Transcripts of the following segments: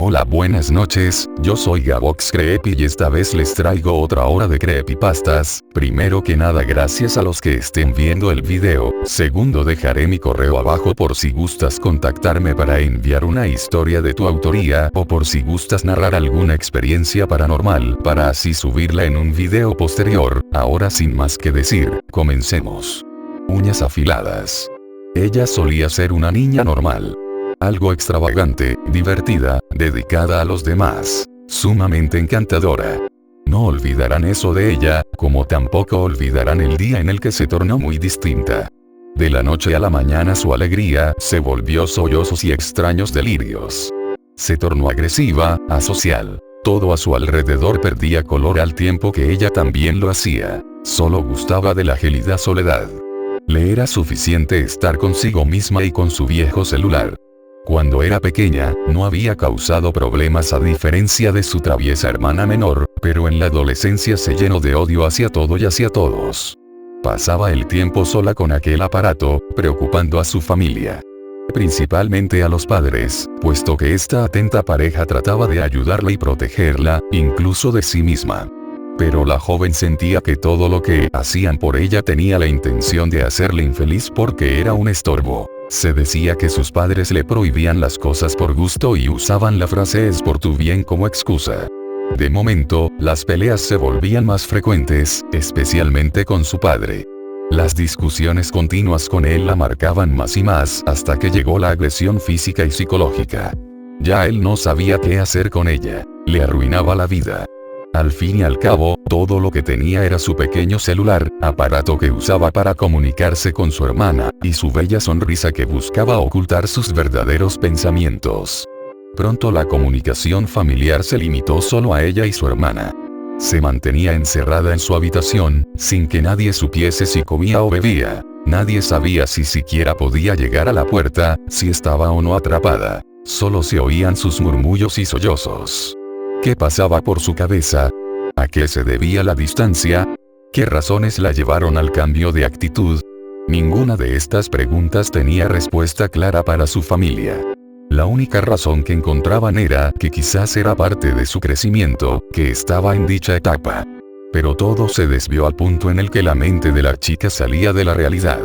Hola, buenas noches, yo soy Gabox Creepy y esta vez les traigo otra hora de creepypastas. Primero que nada, gracias a los que estén viendo el video. Segundo, dejaré mi correo abajo por si gustas contactarme para enviar una historia de tu autoría o por si gustas narrar alguna experiencia paranormal para así subirla en un video posterior. Ahora sin más que decir, comencemos. Uñas afiladas. Ella solía ser una niña normal. Algo extravagante, divertida, dedicada a los demás, sumamente encantadora. No olvidarán eso de ella, como tampoco olvidarán el día en el que se tornó muy distinta. De la noche a la mañana su alegría se volvió sollozos y extraños delirios. Se tornó agresiva, asocial. Todo a su alrededor perdía color al tiempo que ella también lo hacía. Solo gustaba de la gélida soledad. Le era suficiente estar consigo misma y con su viejo celular. Cuando era pequeña, no había causado problemas a diferencia de su traviesa hermana menor, pero en la adolescencia se llenó de odio hacia todo y hacia todos. Pasaba el tiempo sola con aquel aparato, preocupando a su familia. Principalmente a los padres, puesto que esta atenta pareja trataba de ayudarla y protegerla, incluso de sí misma. Pero la joven sentía que todo lo que hacían por ella tenía la intención de hacerle infeliz porque era un estorbo. Se decía que sus padres le prohibían las cosas por gusto y usaban la frase "es por tu bien" como excusa. De momento, las peleas se volvían más frecuentes, especialmente con su padre. Las discusiones continuas con él la marcaban más y más hasta que llegó la agresión física y psicológica. Ya él no sabía qué hacer con ella. Le arruinaba la vida. Al fin y al cabo, todo lo que tenía era su pequeño celular, aparato que usaba para comunicarse con su hermana, y su bella sonrisa que buscaba ocultar sus verdaderos pensamientos. Pronto la comunicación familiar se limitó solo a ella y su hermana. Se mantenía encerrada en su habitación, sin que nadie supiese si comía o bebía. Nadie sabía si siquiera podía llegar a la puerta, si estaba o no atrapada. Solo se oían sus murmullos y sollozos. ¿Qué pasaba por su cabeza? ¿A qué se debía la distancia? ¿Qué razones la llevaron al cambio de actitud? Ninguna de estas preguntas tenía respuesta clara para su familia. La única razón que encontraban era que quizás era parte de su crecimiento, que estaba en dicha etapa. Pero todo se desvió al punto en el que la mente de la chica salía de la realidad.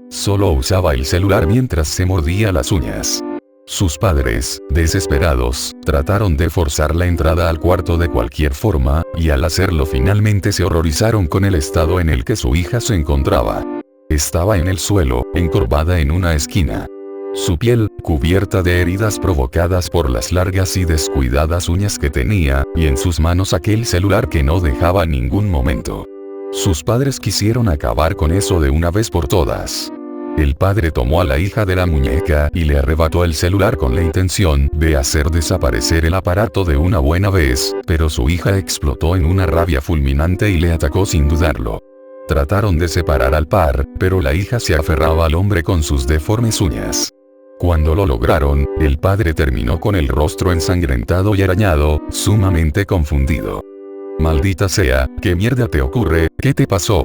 Solo usaba el celular mientras se mordía las uñas. Sus padres, desesperados, trataron de forzar la entrada al cuarto de cualquier forma, y al hacerlo finalmente se horrorizaron con el estado en el que su hija se encontraba. Estaba en el suelo, encorvada en una esquina. Su piel, cubierta de heridas provocadas por las largas y descuidadas uñas que tenía, y en sus manos aquel celular que no dejaba ningún momento. Sus padres quisieron acabar con eso de una vez por todas. El padre tomó a la hija de la muñeca y le arrebató el celular con la intención de hacer desaparecer el aparato de una buena vez, pero su hija explotó en una rabia fulminante y le atacó sin dudarlo. Trataron de separar al par, pero la hija se aferraba al hombre con sus deformes uñas. Cuando lo lograron, el padre terminó con el rostro ensangrentado y arañado, sumamente confundido. «Maldita sea, ¿qué mierda te ocurre? ¿Qué te pasó?»,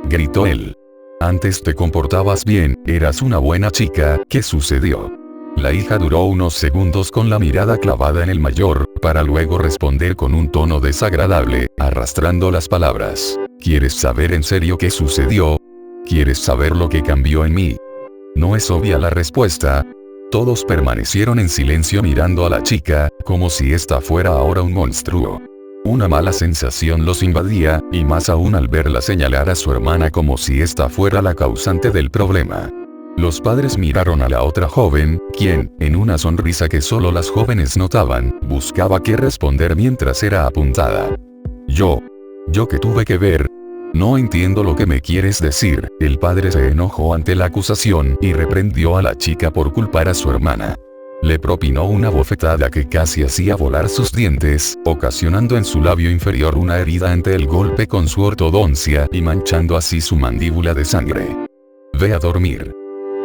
gritó él. «Antes te comportabas bien, eras una buena chica, ¿qué sucedió?». La hija duró unos segundos con la mirada clavada en el mayor, para luego responder con un tono desagradable, arrastrando las palabras. «¿Quieres saber en serio qué sucedió? ¿Quieres saber lo que cambió en mí?». ¿No es obvia la respuesta? Todos permanecieron en silencio mirando a la chica, como si ésta fuera ahora un monstruo. Una mala sensación los invadía, y más aún al verla señalar a su hermana como si ésta fuera la causante del problema. Los padres miraron a la otra joven, quien, en una sonrisa que solo las jóvenes notaban, buscaba qué responder mientras era apuntada. ¿Yo qué tuve que ver? No entiendo lo que me quieres decir». El padre se enojó ante la acusación y reprendió a la chica por culpar a su hermana. Le propinó una bofetada que casi hacía volar sus dientes, ocasionando en su labio inferior una herida ante el golpe con su ortodoncia y manchando así su mandíbula de sangre. «Ve a dormir»,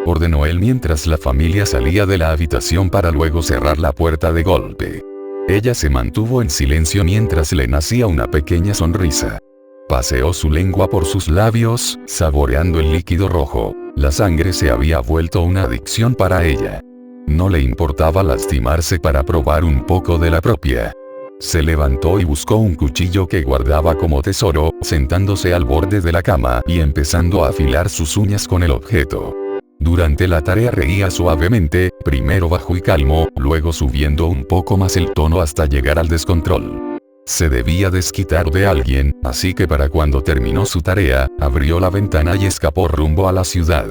ordenó él mientras la familia salía de la habitación para luego cerrar la puerta de golpe. Ella se mantuvo en silencio mientras le nacía una pequeña sonrisa. Paseó su lengua por sus labios, saboreando el líquido rojo. La sangre se había vuelto una adicción para ella. No le importaba lastimarse para probar un poco de la propia. Se levantó y buscó un cuchillo que guardaba como tesoro, sentándose al borde de la cama y empezando a afilar sus uñas con el objeto. Durante la tarea reía suavemente, primero bajo y calmo, luego subiendo un poco más el tono hasta llegar al descontrol. Se debía desquitar de alguien, así que para cuando terminó su tarea, abrió la ventana y escapó rumbo a la ciudad.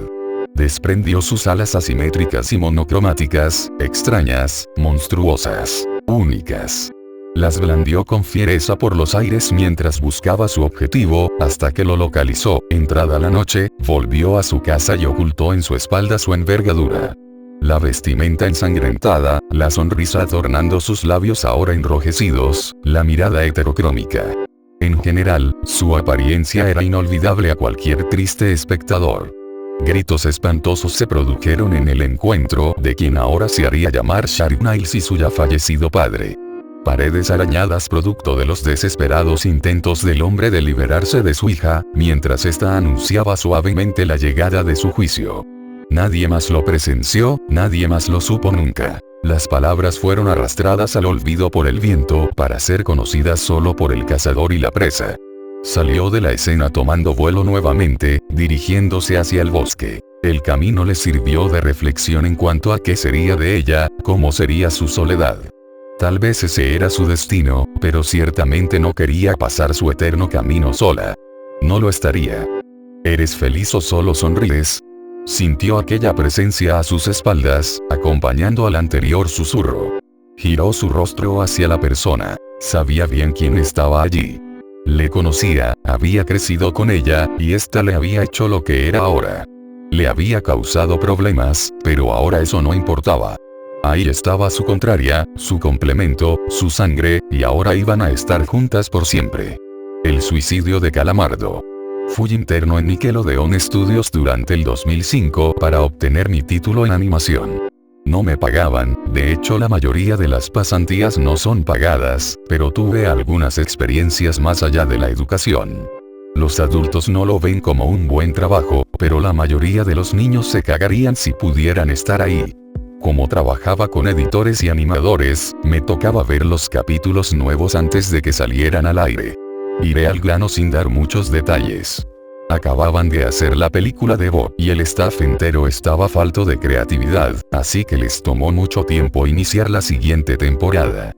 Desprendió sus alas asimétricas y monocromáticas, extrañas, monstruosas, únicas. Las blandió con fiereza por los aires mientras buscaba su objetivo, hasta que lo localizó. Entrada la noche, volvió a su casa y ocultó en su espalda su envergadura. La vestimenta ensangrentada, la sonrisa adornando sus labios ahora enrojecidos, la mirada heterocrómica. En general, su apariencia era inolvidable a cualquier triste espectador. Gritos espantosos se produjeron en el encuentro de quien ahora se haría llamar Shari Niles y su ya fallecido padre. Paredes arañadas producto de los desesperados intentos del hombre de liberarse de su hija, mientras ésta anunciaba suavemente la llegada de su juicio. Nadie más lo presenció, nadie más lo supo nunca. Las palabras fueron arrastradas al olvido por el viento para ser conocidas solo por el cazador y la presa. Salió de la escena tomando vuelo nuevamente, dirigiéndose hacia el bosque. El camino le sirvió de reflexión en cuanto a qué sería de ella, cómo sería su soledad. Tal vez ese era su destino, pero ciertamente no quería pasar su eterno camino sola. No lo estaría. ¿Eres feliz o solo sonríes? Sintió aquella presencia a sus espaldas, acompañando al anterior susurro. Giró su rostro hacia la persona. Sabía bien quién estaba allí. Le conocía, había crecido con ella, y ésta le había hecho lo que era ahora. Le había causado problemas, pero ahora eso no importaba. Ahí estaba su contraria, su complemento, su sangre, y ahora iban a estar juntas por siempre. El suicidio de Calamardo. Fui interno en Nickelodeon Studios durante el 2005 para obtener mi título en animación. No me pagaban, de hecho la mayoría de las pasantías no son pagadas, pero tuve algunas experiencias más allá de la educación. Los adultos no lo ven como un buen trabajo, pero la mayoría de los niños se cagarían si pudieran estar ahí. Como trabajaba con editores y animadores, me tocaba ver los capítulos nuevos antes de que salieran al aire. Iré al grano sin dar muchos detalles. Acababan de hacer la película de Bob y el staff entero estaba falto de creatividad, así que les tomó mucho tiempo iniciar la siguiente temporada.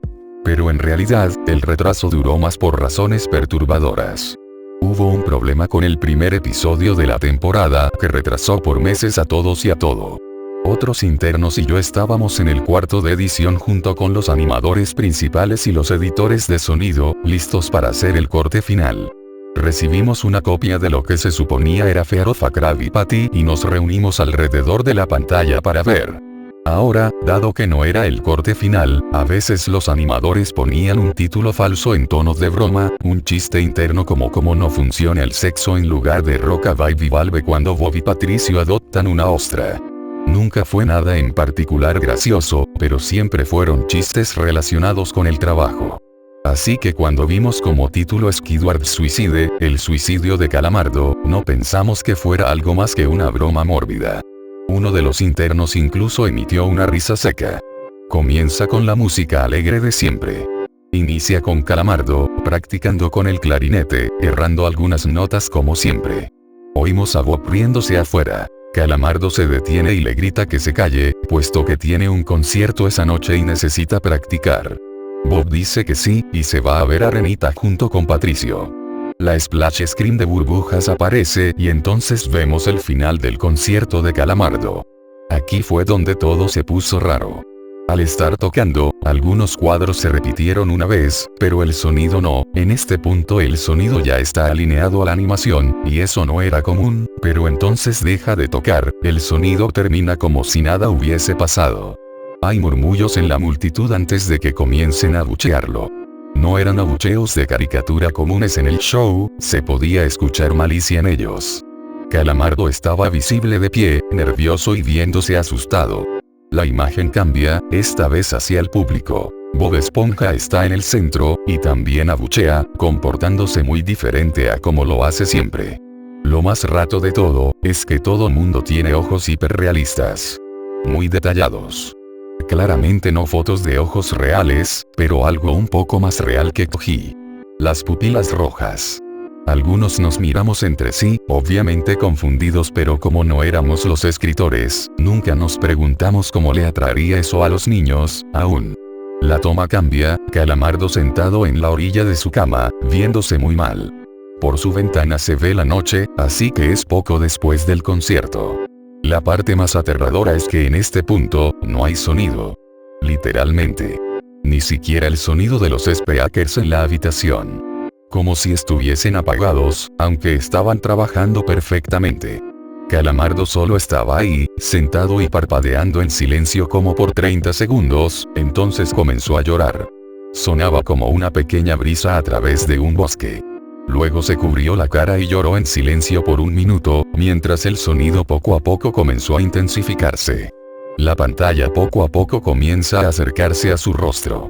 Pero en realidad, el retraso duró más por razones perturbadoras. Hubo un problema con el primer episodio de la temporada que retrasó por meses a todos y a todo. Otros internos y yo estábamos en el cuarto de edición junto con los animadores principales y los editores de sonido, listos para hacer el corte final. Recibimos una copia de lo que se suponía era Fear of a Krabby Patty y nos reunimos alrededor de la pantalla para ver. Ahora, dado que no era el corte final, a veces los animadores ponían un título falso en tono de broma, un chiste interno como cómo no funciona el sexo en lugar de Rockabye Valve cuando Bob y Patricio adoptan una ostra. Nunca fue nada en particular gracioso, pero siempre fueron chistes relacionados con el trabajo. Así que cuando vimos como título Squidward Suicide, el suicidio de Calamardo, no pensamos que fuera algo más que una broma mórbida. Uno de los internos incluso emitió una risa seca. Comienza con la música alegre de siempre. Inicia con Calamardo, practicando con el clarinete, errando algunas notas como siempre. Oímos a Bob riéndose afuera. Calamardo se detiene y le grita que se calle, puesto que tiene un concierto esa noche y necesita practicar. Bob dice que sí, y se va a ver a Renita junto con Patricio. La splash screen de burbujas aparece y entonces vemos el final del concierto de Calamardo. Aquí fue donde todo se puso raro. Al estar tocando, algunos cuadros se repitieron una vez, pero el sonido no. En este punto el sonido ya está alineado a la animación, y eso no era común, pero entonces deja de tocar, el sonido termina como si nada hubiese pasado. Hay murmullos en la multitud antes de que comiencen a abuchearlo. No eran abucheos de caricatura comunes en el show, se podía escuchar malicia en ellos. Calamardo estaba visible de pie, nervioso y viéndose asustado. La imagen cambia, esta vez hacia el público. Bob Esponja está en el centro, y también abuchea, comportándose muy diferente a como lo hace siempre. Lo más rato de todo, es que todo mundo tiene ojos hiperrealistas. Muy detallados. Claramente no fotos de ojos reales, pero algo un poco más real que cogí. Las pupilas rojas. Algunos nos miramos entre sí, obviamente confundidos, pero como no éramos los escritores, nunca nos preguntamos cómo le atraería eso a los niños, aún. La toma cambia, Calamardo sentado en la orilla de su cama, viéndose muy mal. Por su ventana se ve la noche, así que es poco después del concierto. La parte más aterradora es que en este punto, no hay sonido. Literalmente. Ni siquiera el sonido de los speakers en la habitación. Como si estuviesen apagados, aunque estaban trabajando perfectamente. Calamardo solo estaba ahí, sentado y parpadeando en silencio como por 30 segundos, entonces comenzó a llorar. Sonaba como una pequeña brisa a través de un bosque. Luego se cubrió la cara y lloró en silencio por un minuto, mientras el sonido poco a poco comenzó a intensificarse. La pantalla poco a poco comienza a acercarse a su rostro.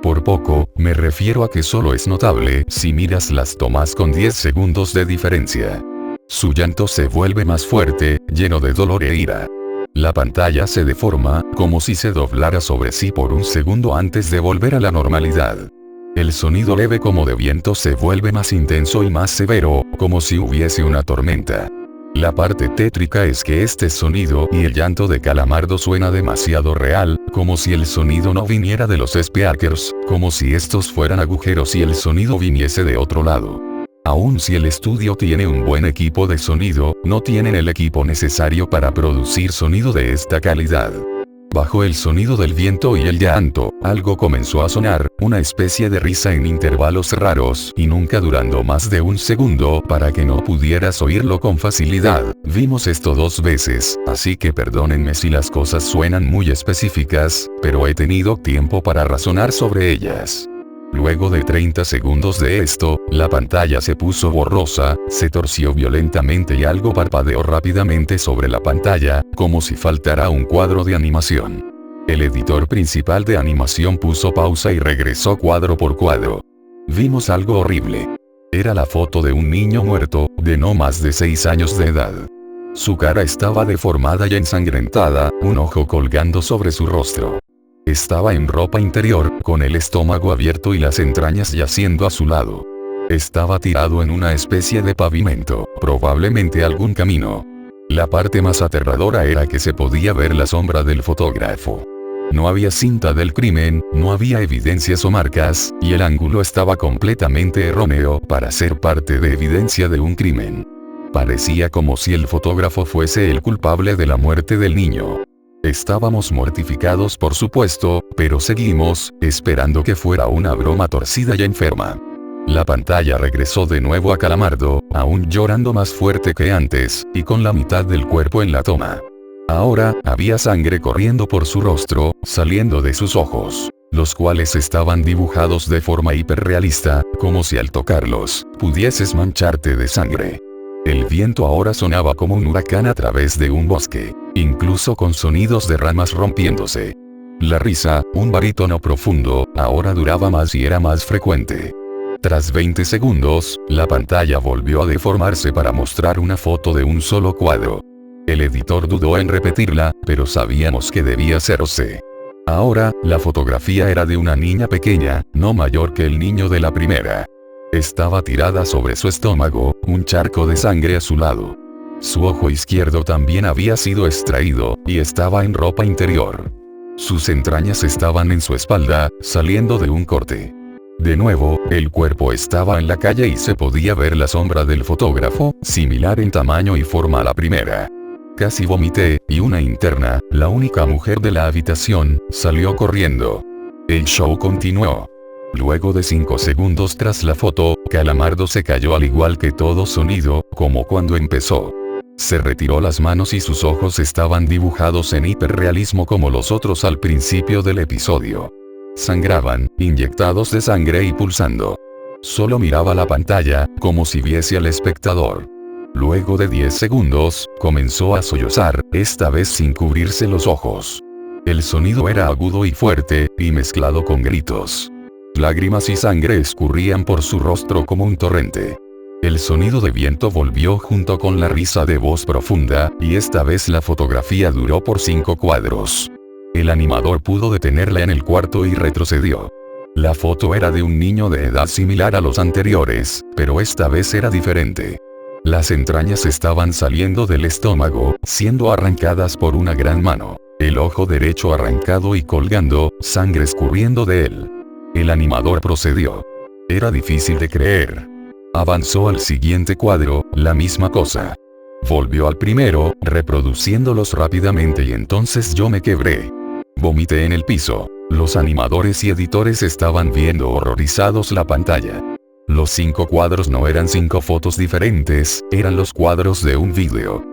Por poco, me refiero a que solo es notable si miras las tomas con 10 segundos de diferencia. Su llanto se vuelve más fuerte, lleno de dolor e ira. La pantalla se deforma, como si se doblara sobre sí por un segundo antes de volver a la normalidad. El sonido leve como de viento se vuelve más intenso y más severo, como si hubiese una tormenta. La parte tétrica es que este sonido y el llanto de Calamardo suena demasiado real, como si el sonido no viniera de los speakers, como si estos fueran agujeros y el sonido viniese de otro lado. Aun si el estudio tiene un buen equipo de sonido, no tienen el equipo necesario para producir sonido de esta calidad. Bajo el sonido del viento y el llanto, algo comenzó a sonar, una especie de risa en intervalos raros y nunca durando más de un segundo para que no pudieras oírlo con facilidad. Vimos esto 2 veces, así que perdónenme si las cosas suenan muy específicas, pero he tenido tiempo para razonar sobre ellas. Luego de 30 segundos de esto, la pantalla se puso borrosa, se torció violentamente y algo parpadeó rápidamente sobre la pantalla, como si faltara un cuadro de animación. El editor principal de animación puso pausa y regresó cuadro por cuadro. Vimos algo horrible. Era la foto de un niño muerto, de no más de 6 años de edad. Su cara estaba deformada y ensangrentada, un ojo colgando sobre su rostro. Estaba en ropa interior, con el estómago abierto y las entrañas yaciendo a su lado. Estaba tirado en una especie de pavimento, probablemente algún camino. La parte más aterradora era que se podía ver la sombra del fotógrafo. No había cinta del crimen, no había evidencias o marcas, y el ángulo estaba completamente erróneo para ser parte de evidencia de un crimen. Parecía como si el fotógrafo fuese el culpable de la muerte del niño. Estábamos mortificados por supuesto, pero seguimos, esperando que fuera una broma torcida y enferma. La pantalla regresó de nuevo a Calamardo, aún llorando más fuerte que antes, y con la mitad del cuerpo en la toma. Ahora, había sangre corriendo por su rostro, saliendo de sus ojos, los cuales estaban dibujados de forma hiperrealista, como si al tocarlos, pudieses mancharte de sangre. El viento ahora sonaba como un huracán a través de un bosque, incluso con sonidos de ramas rompiéndose. La risa, un barítono profundo, ahora duraba más y era más frecuente. Tras 20 segundos, la pantalla volvió a deformarse para mostrar una foto de un solo cuadro. El editor dudó en repetirla, pero sabíamos que debía serse. Ahora, la fotografía era de una niña pequeña, no mayor que el niño de la primera. Estaba tirada sobre su estómago, un charco de sangre a su lado. Su ojo izquierdo también había sido extraído, y estaba en ropa interior. Sus entrañas estaban en su espalda, saliendo de un corte. De nuevo, el cuerpo estaba en la calle y se podía ver la sombra del fotógrafo, similar en tamaño y forma a la primera. Casi vomité, y una interna, la única mujer de la habitación, salió corriendo. El show continuó. Luego de 5 segundos tras la foto, Calamardo se cayó al igual que todo sonido, como cuando empezó. Se retiró las manos y sus ojos estaban dibujados en hiperrealismo como los otros al principio del episodio. Sangraban, inyectados de sangre y pulsando. Solo miraba la pantalla, como si viese al espectador. Luego de 10 segundos, comenzó a sollozar, esta vez sin cubrirse los ojos. El sonido era agudo y fuerte, y mezclado con gritos. Lágrimas y sangre escurrían por su rostro como un torrente. El sonido de viento volvió junto con la risa de voz profunda, y esta vez la fotografía duró por 5 cuadros. El animador pudo detenerla en el cuarto y retrocedió. La foto era de un niño de edad similar a los anteriores, pero esta vez era diferente. Las entrañas estaban saliendo del estómago, siendo arrancadas por una gran mano. El ojo derecho arrancado y colgando, sangre escurriendo de él. El animador procedió. Era difícil de creer. Avanzó al siguiente cuadro, la misma cosa. Volvió al primero, reproduciéndolos rápidamente y entonces yo me quebré. Vomité en el piso. Los animadores y editores estaban viendo horrorizados la pantalla. Los 5 cuadros no eran 5 fotos diferentes, eran los cuadros de un vídeo.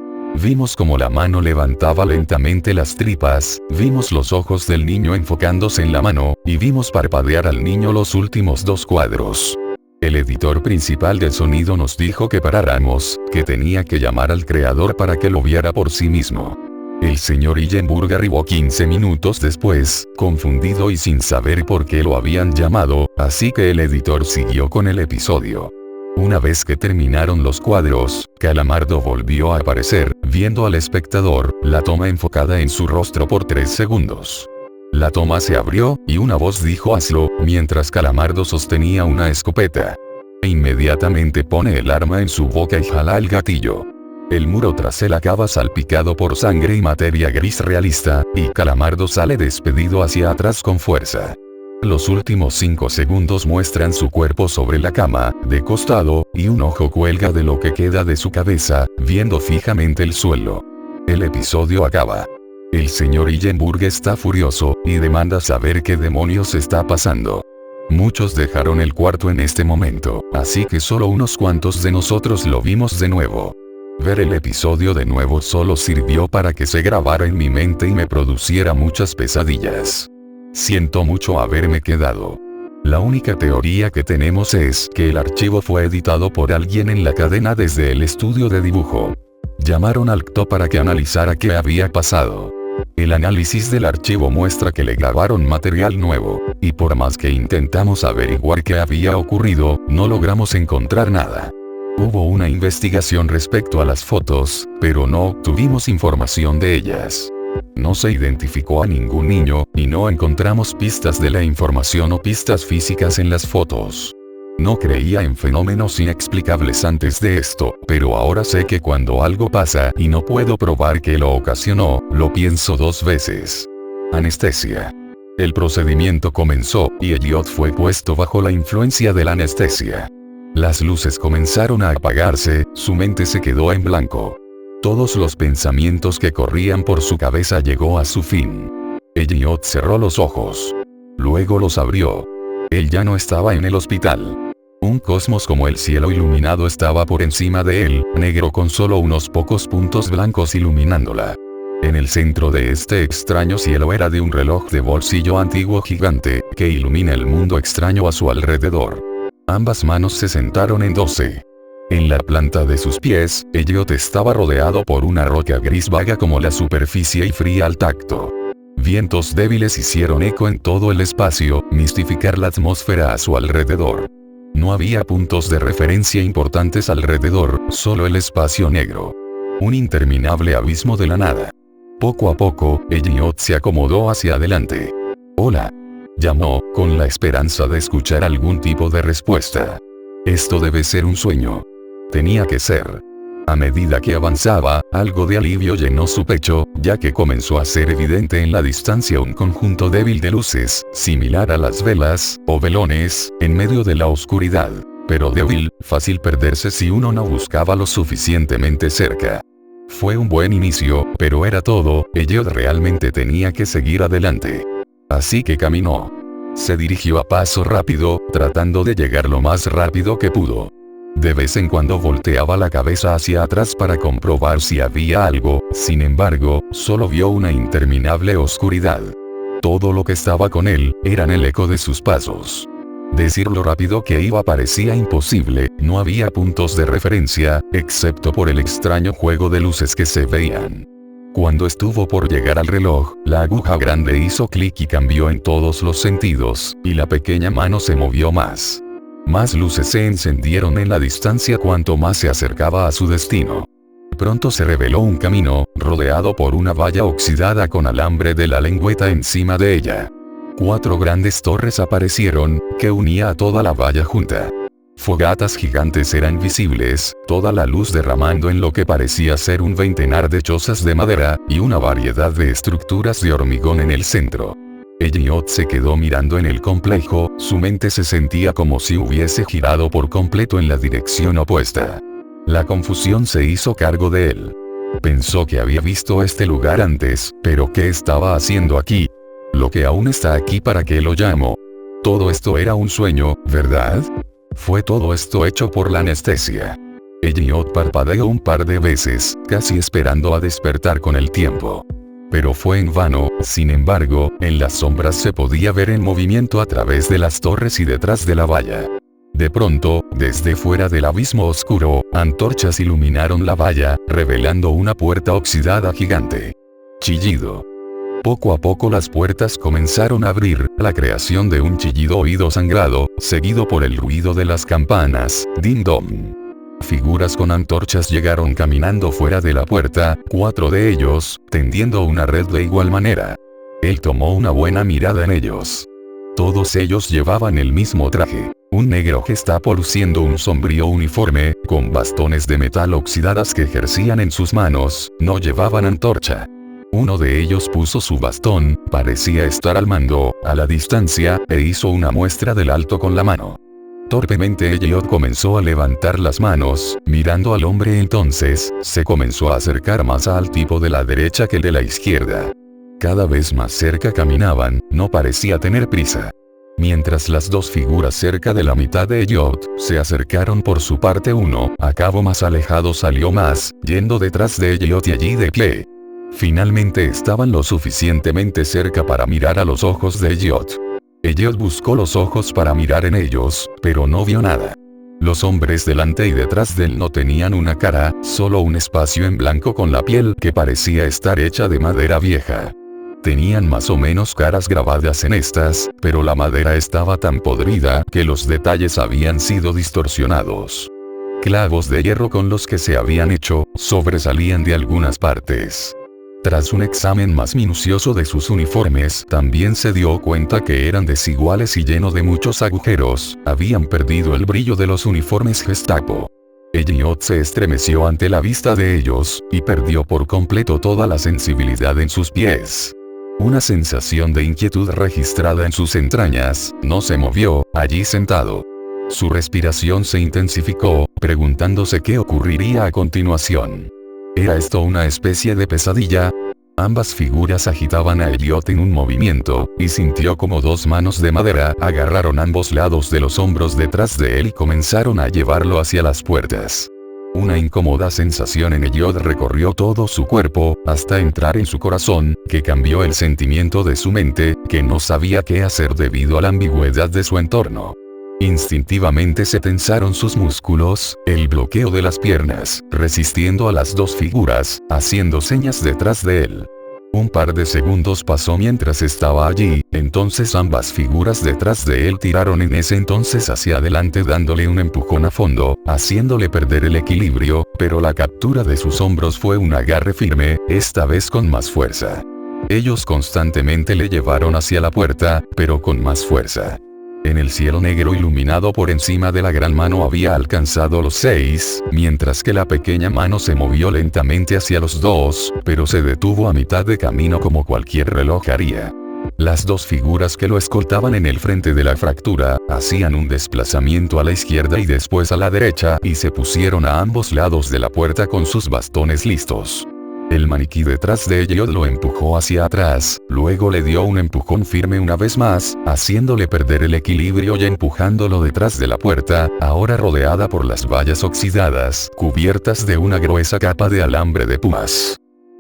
Vimos como la mano levantaba lentamente las tripas, vimos los ojos del niño enfocándose en la mano, y vimos parpadear al niño los últimos 2 cuadros. El editor principal del sonido nos dijo que paráramos, que tenía que llamar al creador para que lo viera por sí mismo. El señor Hillenburg arribó 15 minutos después, confundido y sin saber por qué lo habían llamado, así que el editor siguió con el episodio. Una vez que terminaron los cuadros, Calamardo volvió a aparecer, viendo al espectador, la toma enfocada en su rostro por 3 segundos. La toma se abrió, y una voz dijo hazlo, mientras Calamardo sostenía una escopeta. E inmediatamente pone el arma en su boca y jala el gatillo. El muro tras él acaba salpicado por sangre y materia gris realista, y Calamardo sale despedido hacia atrás con fuerza. Los últimos 5 segundos muestran su cuerpo sobre la cama, de costado, y un ojo cuelga de lo que queda de su cabeza, viendo fijamente el suelo. El episodio acaba. El señor Hillenburg está furioso, y demanda saber qué demonios está pasando. Muchos dejaron el cuarto en este momento, así que solo unos cuantos de nosotros lo vimos de nuevo. Ver el episodio de nuevo solo sirvió para que se grabara en mi mente y me produciera muchas pesadillas. Siento mucho haberme quedado. La única teoría que tenemos es que el archivo fue editado por alguien en la cadena desde el estudio de dibujo. Llamaron al CTO para que analizara qué había pasado. El análisis del archivo muestra que le grabaron material nuevo, y por más que intentamos averiguar qué había ocurrido, no logramos encontrar nada. Hubo una investigación respecto a las fotos, pero no obtuvimos información de ellas. No se identificó a ningún niño, y no encontramos pistas de la información o pistas físicas en las fotos. No creía en fenómenos inexplicables antes de esto, pero ahora sé que cuando algo pasa y no puedo probar que lo ocasionó, lo pienso 2 veces. Anestesia. El procedimiento comenzó, y Elliot fue puesto bajo la influencia de la anestesia. Las luces comenzaron a apagarse, su mente se quedó en blanco. Todos los pensamientos que corrían por su cabeza llegó a su fin. Elliot cerró los ojos. Luego los abrió. Él ya no estaba en el hospital. Un cosmos como el cielo iluminado estaba por encima de él, negro con solo unos pocos puntos blancos iluminándola. En el centro de este extraño cielo era de un reloj de bolsillo antiguo gigante, que ilumina el mundo extraño a su alrededor. Ambas manos se sentaron en 12. En la planta de sus pies, Elliot estaba rodeado por una roca gris vaga como la superficie y fría al tacto. Vientos débiles hicieron eco en todo el espacio, mistificar la atmósfera a su alrededor. No había puntos de referencia importantes alrededor, solo el espacio negro. Un interminable abismo de la nada. Poco a poco, Elliot se acomodó hacia adelante. «Hola», llamó, con la esperanza de escuchar algún tipo de respuesta. Esto debe ser un sueño. Tenía que ser. A medida que avanzaba, algo de alivio llenó su pecho, ya que comenzó a ser evidente en la distancia un conjunto débil de luces, similar a las velas, o velones, en medio de la oscuridad. Pero débil, fácil perderse si uno no buscaba lo suficientemente cerca. Fue un buen inicio, pero era todo, Elliot realmente tenía que seguir adelante. Así que caminó. Se dirigió a paso rápido, tratando de llegar lo más rápido que pudo. De vez en cuando volteaba la cabeza hacia atrás para comprobar si había algo, sin embargo, solo vio una interminable oscuridad. Todo lo que estaba con él, eran el eco de sus pasos. Decir lo rápido que iba parecía imposible, no había puntos de referencia, excepto por el extraño juego de luces que se veían. Cuando estuvo por llegar al reloj, la aguja grande hizo clic y cambió en todos los sentidos, y la pequeña mano se movió más. Más luces se encendieron en la distancia cuanto más se acercaba a su destino. Pronto se reveló un camino, rodeado por una valla oxidada con alambre de la lengüeta encima de ella. 4 grandes torres aparecieron, que unía a toda la valla junta. Fogatas gigantes eran visibles, toda la luz derramando en lo que parecía ser un centenar de chozas de madera, y una variedad de estructuras de hormigón en el centro. Elliot se quedó mirando en el complejo, su mente se sentía como si hubiese girado por completo en la dirección opuesta. La confusión se hizo cargo de él. Pensó que había visto este lugar antes, pero ¿qué estaba haciendo aquí? Lo que aún está aquí, ¿para qué lo llamo? Todo esto era un sueño, ¿verdad? ¿Fue todo esto hecho por la anestesia? Elliot parpadeó un par de veces, casi esperando a despertar con el tiempo. Pero fue en vano. Sin embargo, en las sombras se podía ver en movimiento a través de las torres y detrás de la valla. De pronto, desde fuera del abismo oscuro, antorchas iluminaron la valla, revelando una puerta oxidada gigante. Chillido. Poco a poco las puertas comenzaron a abrir, la creación de un chillido oído sangrado, seguido por el ruido de las campanas, ding-dong. Figuras con antorchas llegaron caminando fuera de la puerta, 4 de ellos, tendiendo una red de igual manera. Él tomó una buena mirada en ellos. Todos ellos llevaban el mismo traje. Un negro gestapo luciendo un sombrío uniforme, con bastones de metal oxidadas que ejercían en sus manos, no llevaban antorcha. Uno de ellos puso su bastón, parecía estar al mando, a la distancia, e hizo una muestra del alto con la mano. Torpemente Elliot comenzó a levantar las manos, mirando al hombre. Entonces, se comenzó a acercar más al tipo de la derecha que el de la izquierda. Cada vez más cerca caminaban, no parecía tener prisa. Mientras las 2 figuras cerca de la mitad de Elliot, se acercaron por su parte, uno, a cabo más alejado salió más, yendo detrás de Elliot y allí de pie. Finalmente estaban lo suficientemente cerca para mirar a los ojos de Elliot. Elliot buscó los ojos para mirar en ellos, pero no vio nada. Los hombres delante y detrás de él no tenían una cara, solo un espacio en blanco con la piel que parecía estar hecha de madera vieja. Tenían más o menos caras grabadas en estas, pero la madera estaba tan podrida que los detalles habían sido distorsionados. Clavos de hierro con los que se habían hecho, sobresalían de algunas partes. Tras un examen más minucioso de sus uniformes, también se dio cuenta que eran desiguales y llenos de muchos agujeros, habían perdido el brillo de los uniformes Gestapo. Elliot se estremeció ante la vista de ellos, y perdió por completo toda la sensibilidad en sus pies. Una sensación de inquietud registrada en sus entrañas, no se movió, allí sentado. Su respiración se intensificó, preguntándose qué ocurriría a continuación. ¿Era esto una especie de pesadilla? Ambas figuras agitaban a Elliot en un movimiento, y sintió como 2 manos de madera agarraron ambos lados de los hombros detrás de él y comenzaron a llevarlo hacia las puertas. Una incómoda sensación en Elliot recorrió todo su cuerpo, hasta entrar en su corazón, que cambió el sentimiento de su mente, que no sabía qué hacer debido a la ambigüedad de su entorno. Instintivamente se tensaron sus músculos, el bloqueo de las piernas, resistiendo a las 2 figuras, haciendo señas detrás de él. Un par de segundos pasó mientras estaba allí, entonces ambas figuras detrás de él tiraron en ese entonces hacia adelante dándole un empujón a fondo, haciéndole perder el equilibrio, pero la captura de sus hombros fue un agarre firme, esta vez con más fuerza. Ellos constantemente le llevaron hacia la puerta, pero con más fuerza. En el cielo negro iluminado por encima de la gran mano había alcanzado los 6, mientras que la pequeña mano se movió lentamente hacia los 2, pero se detuvo a mitad de camino como cualquier reloj haría. Las 2 figuras que lo escoltaban en el frente de la fractura, hacían un desplazamiento a la izquierda y después a la derecha y se pusieron a ambos lados de la puerta con sus bastones listos. El maniquí detrás de Elliot lo empujó hacia atrás, luego le dio un empujón firme una vez más, haciéndole perder el equilibrio y empujándolo detrás de la puerta, ahora rodeada por las vallas oxidadas, cubiertas de una gruesa capa de alambre de púas.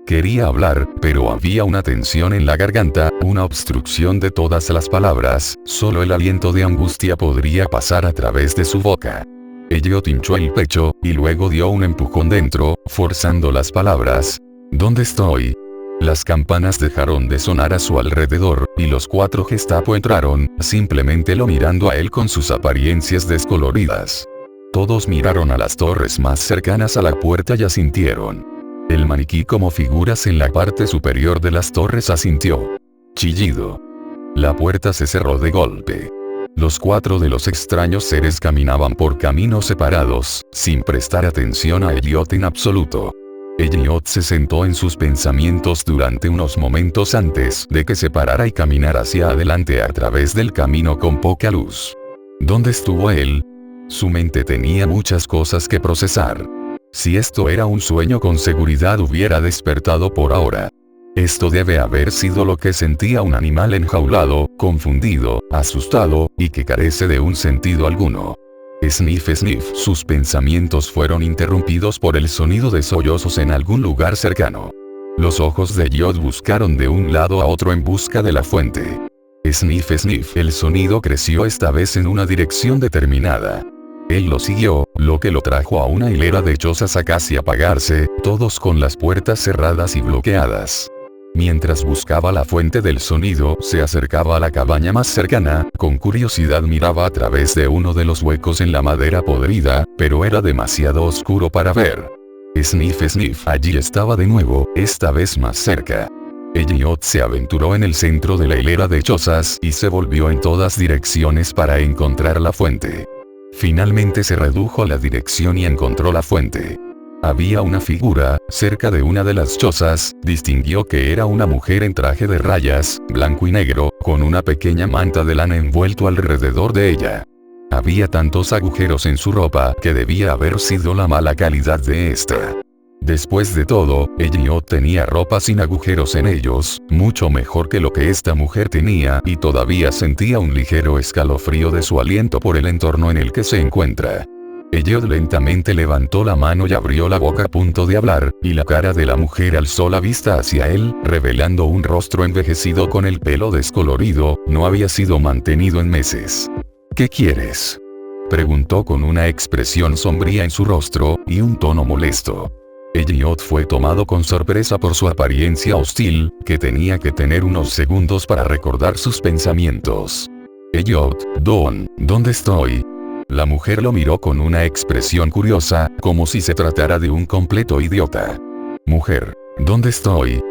Quería hablar, pero había una tensión en la garganta, una obstrucción de todas las palabras, solo el aliento de angustia podría pasar a través de su boca. Elliot hinchó el pecho, y luego dio un empujón dentro, forzando las palabras. ¿Dónde estoy? Las campanas dejaron de sonar a su alrededor, y los 4 Gestapo entraron, simplemente lo mirando a él con sus apariencias descoloridas. Todos miraron a las torres más cercanas a la puerta y asintieron. El maniquí como figuras en la parte superior de las torres asintió. Chillido. La puerta se cerró de golpe. Los 4 de los extraños seres caminaban por caminos separados, sin prestar atención a Elliot en absoluto. Elliot se sentó en sus pensamientos durante unos momentos antes de que se parara y caminara hacia adelante a través del camino con poca luz. ¿Dónde estuvo él? Su mente tenía muchas cosas que procesar. Si esto era un sueño, con seguridad hubiera despertado por ahora. Esto debe haber sido lo que sentía un animal enjaulado, confundido, asustado, y que carece de un sentido alguno. Sniff, sniff. Sus pensamientos fueron interrumpidos por el sonido de sollozos en algún lugar cercano. Los ojos de Elliot buscaron de un lado a otro en busca de la fuente. Sniff, sniff. El sonido creció esta vez en una dirección determinada. Él lo siguió, lo que lo trajo a una hilera de chozas a casi apagarse, todos con las puertas cerradas y bloqueadas. Mientras buscaba la fuente del sonido, se acercaba a la cabaña más cercana, con curiosidad miraba a través de uno de los huecos en la madera podrida, pero era demasiado oscuro para ver. Sniff, sniff. Allí estaba de nuevo, esta vez más cerca. Elliot se aventuró en el centro de la hilera de chozas y se volvió en todas direcciones para encontrar la fuente. Finalmente se redujo a la dirección y encontró la fuente. Había una figura, cerca de una de las chozas, distinguió que era una mujer en traje de rayas, blanco y negro, con una pequeña manta de lana envuelto alrededor de ella. Había tantos agujeros en su ropa que debía haber sido la mala calidad de esta. Después de todo, Elliot tenía ropa sin agujeros en ellos, mucho mejor que lo que esta mujer tenía, y todavía sentía un ligero escalofrío de su aliento por el entorno en el que se encuentra. Elliot lentamente levantó la mano y abrió la boca a punto de hablar, y la cara de la mujer alzó la vista hacia él, revelando un rostro envejecido con el pelo descolorido, no había sido mantenido en meses. ¿Qué quieres?, preguntó con una expresión sombría en su rostro, y un tono molesto. Elliot fue tomado con sorpresa por su apariencia hostil, que tenía que tener unos segundos para recordar sus pensamientos. Elliot, ¿dónde estoy? La mujer lo miró con una expresión curiosa, como si se tratara de un completo idiota. Mujer, ¿dónde estoy?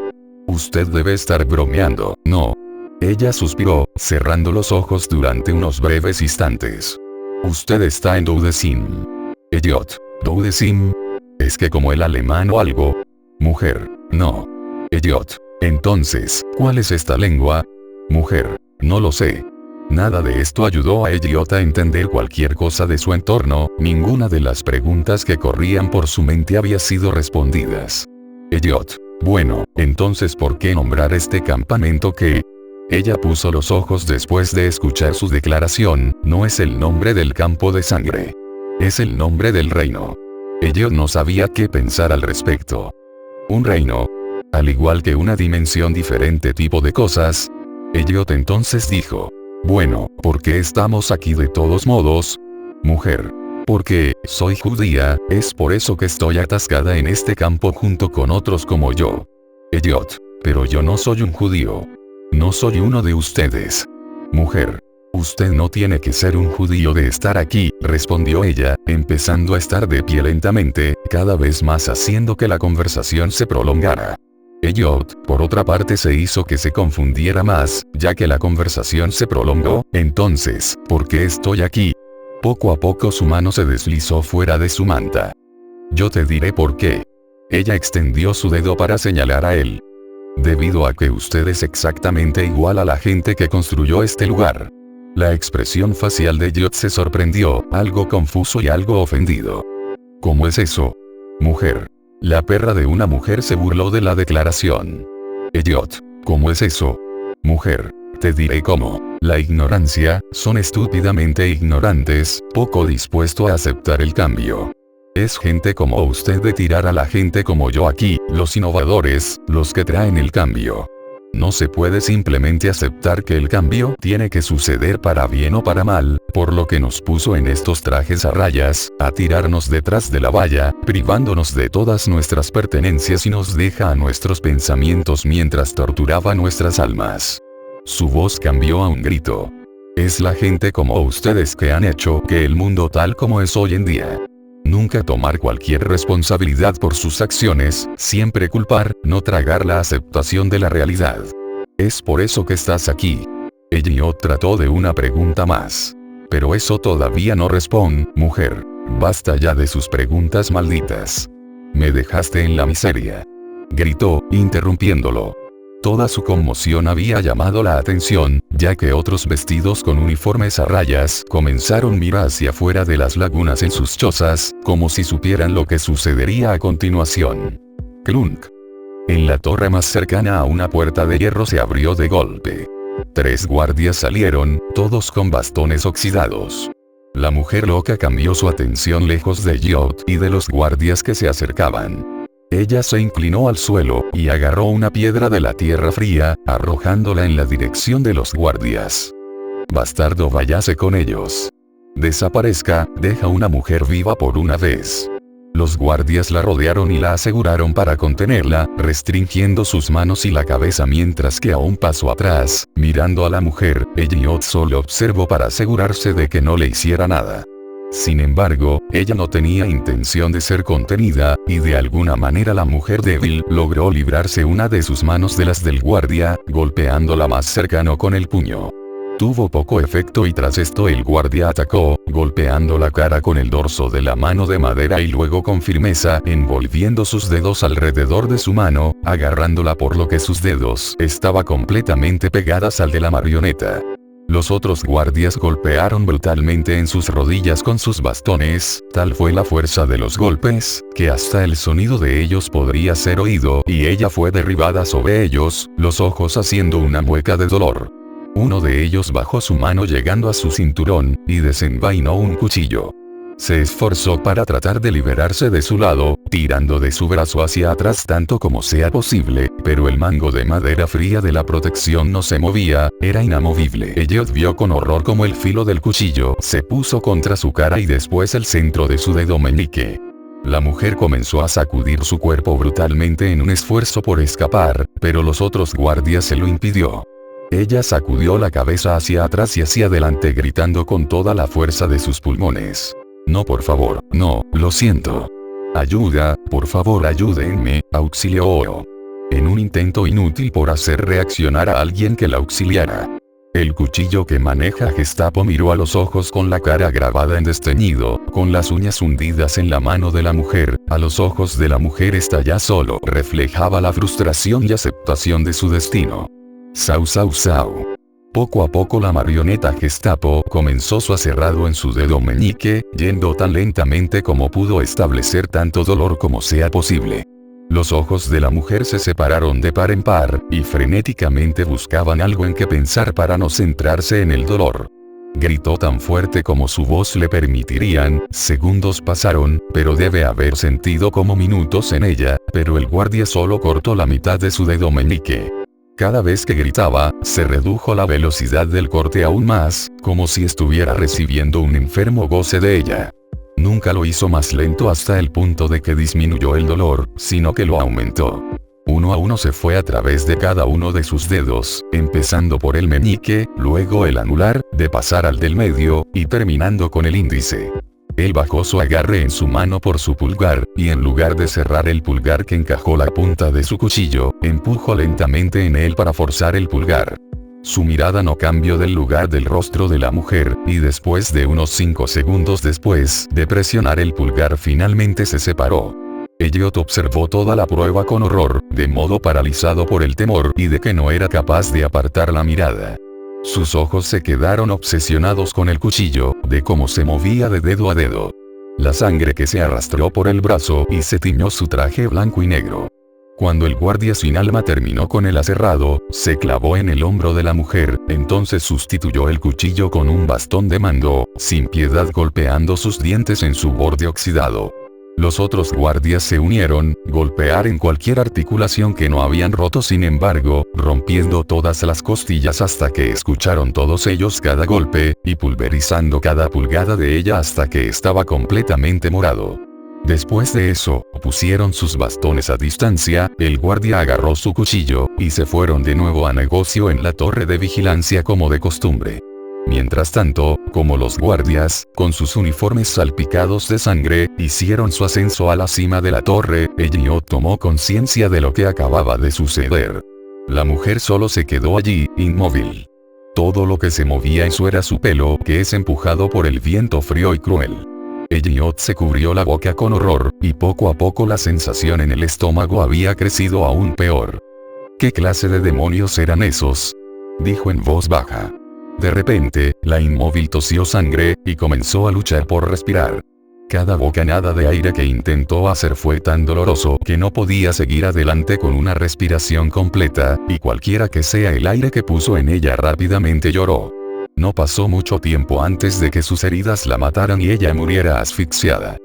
Usted debe estar bromeando, ¿no? Ella suspiró, cerrando los ojos durante unos breves instantes. Usted está en Dudesim. Elliot, ¿Dudesim? ¿Es que como el alemán o algo? Mujer, no. Elliot, entonces, ¿cuál es esta lengua? Mujer, no lo sé. Nada de esto ayudó a Elliot a entender cualquier cosa de su entorno, ninguna de las preguntas que corrían por su mente había sido respondidas. Elliot, bueno, entonces ¿por qué nombrar este campamento que? Ella puso los ojos después de escuchar su declaración, no es el nombre del campo de sangre. Es el nombre del reino. Elliot no sabía qué pensar al respecto. Un reino. Al igual que una dimensión diferente tipo de cosas. Elliot entonces dijo. Bueno, ¿por qué estamos aquí de todos modos? Mujer. Porque, soy judía, es por eso que estoy atascada en este campo junto con otros como yo. Elliot. Pero yo no soy un judío. No soy uno de ustedes. Mujer. Usted no tiene que ser un judío de estar aquí, respondió ella, empezando a estar de pie lentamente, cada vez más haciendo que la conversación se prolongara. Elliot, por otra parte, se hizo que se confundiera más, ya que la conversación se prolongó. Entonces, ¿por qué estoy aquí? Poco a poco su mano se deslizó fuera de su manta. Yo te diré por qué. Ella extendió su dedo para señalar a él. Debido a que usted es exactamente igual a la gente que construyó este lugar. La expresión facial de Elliot se sorprendió, algo confuso y algo ofendido. ¿Cómo es eso? Mujer. La perra de una mujer se burló de la declaración. Elliot, ¿cómo es eso? Mujer, te diré cómo. La ignorancia, son estúpidamente ignorantes, poco dispuesto a aceptar el cambio. Es gente como usted de tirar a la gente como yo aquí, los innovadores, los que traen el cambio. No se puede simplemente aceptar que el cambio tiene que suceder para bien o para mal, por lo que nos puso en estos trajes a rayas, a tirarnos detrás de la valla, privándonos de todas nuestras pertenencias y nos deja a nuestros pensamientos mientras torturaba nuestras almas. Su voz cambió a un grito. Es la gente como ustedes que han hecho que el mundo tal como es hoy en día. Nunca tomar cualquier responsabilidad por sus acciones, siempre culpar, no tragar la aceptación de la realidad. Es por eso que estás aquí. Elliot trató de una pregunta más. Pero eso todavía no responde, mujer. Basta ya de sus preguntas malditas. Me dejaste en la miseria. Gritó, interrumpiéndolo. Toda su conmoción había llamado la atención, ya que otros vestidos con uniformes a rayas comenzaron a mirar hacia afuera de las lagunas en sus chozas, como si supieran lo que sucedería a continuación. Clunk. En la torre más cercana a una puerta de hierro se abrió de golpe. 3 guardias salieron, todos con bastones oxidados. La mujer loca cambió su atención lejos de Elliot y de los guardias que se acercaban. Ella se inclinó al suelo, y agarró una piedra de la tierra fría, arrojándola en la dirección de los guardias. Bastardo, váyase con ellos. Desaparezca, deja una mujer viva por una vez. Los guardias la rodearon y la aseguraron para contenerla, restringiendo sus manos y la cabeza mientras que a un paso atrás, mirando a la mujer, Elliot solo observó para asegurarse de que no le hiciera nada. Sin embargo, ella no tenía intención de ser contenida, y de alguna manera la mujer débil logró librarse una de sus manos de las del guardia, golpeándola más cercano con el puño. Tuvo poco efecto y tras esto el guardia atacó, golpeando la cara con el dorso de la mano de madera y luego con firmeza envolviendo sus dedos alrededor de su mano, agarrándola por lo que sus dedos estaban completamente pegadas al de la marioneta. Los otros guardias golpearon brutalmente en sus rodillas con sus bastones, tal fue la fuerza de los golpes, que hasta el sonido de ellos podría ser oído y ella fue derribada sobre ellos, los ojos haciendo una mueca de dolor. Uno de ellos bajó su mano llegando a su cinturón, y desenvainó un cuchillo. Se esforzó para tratar de liberarse de su lado, tirando de su brazo hacia atrás tanto como sea posible, pero el mango de madera fría de la protección no se movía, era inamovible. Elliot vio con horror como el filo del cuchillo se puso contra su cara y después el centro de su dedo meñique. La mujer comenzó a sacudir su cuerpo brutalmente en un esfuerzo por escapar, pero los otros guardias se lo impidió. Ella sacudió la cabeza hacia atrás y hacia adelante gritando con toda la fuerza de sus pulmones. No, por favor, no, lo siento. Ayuda, por favor, ayúdenme, auxilió. En un intento inútil por hacer reaccionar a alguien que la auxiliara. El cuchillo que maneja Gestapo miró a los ojos con la cara grabada en desteñido, con las uñas hundidas en la mano de la mujer, a los ojos de la mujer esta ya solo reflejaba la frustración y aceptación de su destino. Sau sau sau. Poco a poco la marioneta Gestapo comenzó su aserrado en su dedo meñique, yendo tan lentamente como pudo establecer tanto dolor como sea posible. Los ojos de la mujer se separaron de par en par, y frenéticamente buscaban algo en que pensar para no centrarse en el dolor. Gritó tan fuerte como su voz le permitirían, segundos pasaron, pero debe haber sentido como minutos en ella, pero el guardia solo cortó la mitad de su dedo meñique. Cada vez que gritaba, se redujo la velocidad del corte aún más, como si estuviera recibiendo un enfermo goce de ella. Nunca lo hizo más lento hasta el punto de que disminuyó el dolor, sino que lo aumentó. Uno a uno se fue a través de cada uno de sus dedos, empezando por el meñique, luego el anular, de pasar al del medio, y terminando con el índice. Él bajó su agarre en su mano por su pulgar, y en lugar de cerrar el pulgar que encajó la punta de su cuchillo, empujó lentamente en él para forzar el pulgar. Su mirada no cambió del lugar del rostro de la mujer, y después de unos 5 segundos después de presionar el pulgar finalmente se separó. Elliot observó toda la prueba con horror, de modo paralizado por el temor y de que no era capaz de apartar la mirada. Sus ojos se quedaron obsesionados con el cuchillo, de cómo se movía de dedo a dedo. La sangre que se arrastró por el brazo y se tiñó su traje blanco y negro. Cuando el guardia sin alma terminó con el aserrado, se clavó en el hombro de la mujer, entonces sustituyó el cuchillo con un bastón de mando, sin piedad golpeando sus dientes en su borde oxidado. Los otros guardias se unieron, golpear en cualquier articulación que no habían roto sin embargo, rompiendo todas las costillas hasta que escucharon todos ellos cada golpe, y pulverizando cada pulgada de ella hasta que estaba completamente morado. Después de eso, pusieron sus bastones a distancia, el guardia agarró su cuchillo, y se fueron de nuevo a negocio en la torre de vigilancia como de costumbre. Mientras tanto, como los guardias, con sus uniformes salpicados de sangre, hicieron su ascenso a la cima de la torre, Elliot tomó conciencia de lo que acababa de suceder. La mujer solo se quedó allí, inmóvil. Todo lo que se movía eso era su pelo, que es empujado por el viento frío y cruel. Elliot se cubrió la boca con horror, y poco a poco la sensación en el estómago había crecido aún peor. ¿Qué clase de demonios eran esos?, dijo en voz baja. De repente, la inmóvil tosió sangre, y comenzó a luchar por respirar. Cada bocanada de aire que intentó hacer fue tan doloroso que no podía seguir adelante con una respiración completa, y cualquiera que sea el aire que puso en ella rápidamente lloró. No pasó mucho tiempo antes de que sus heridas la mataran y ella muriera asfixiada.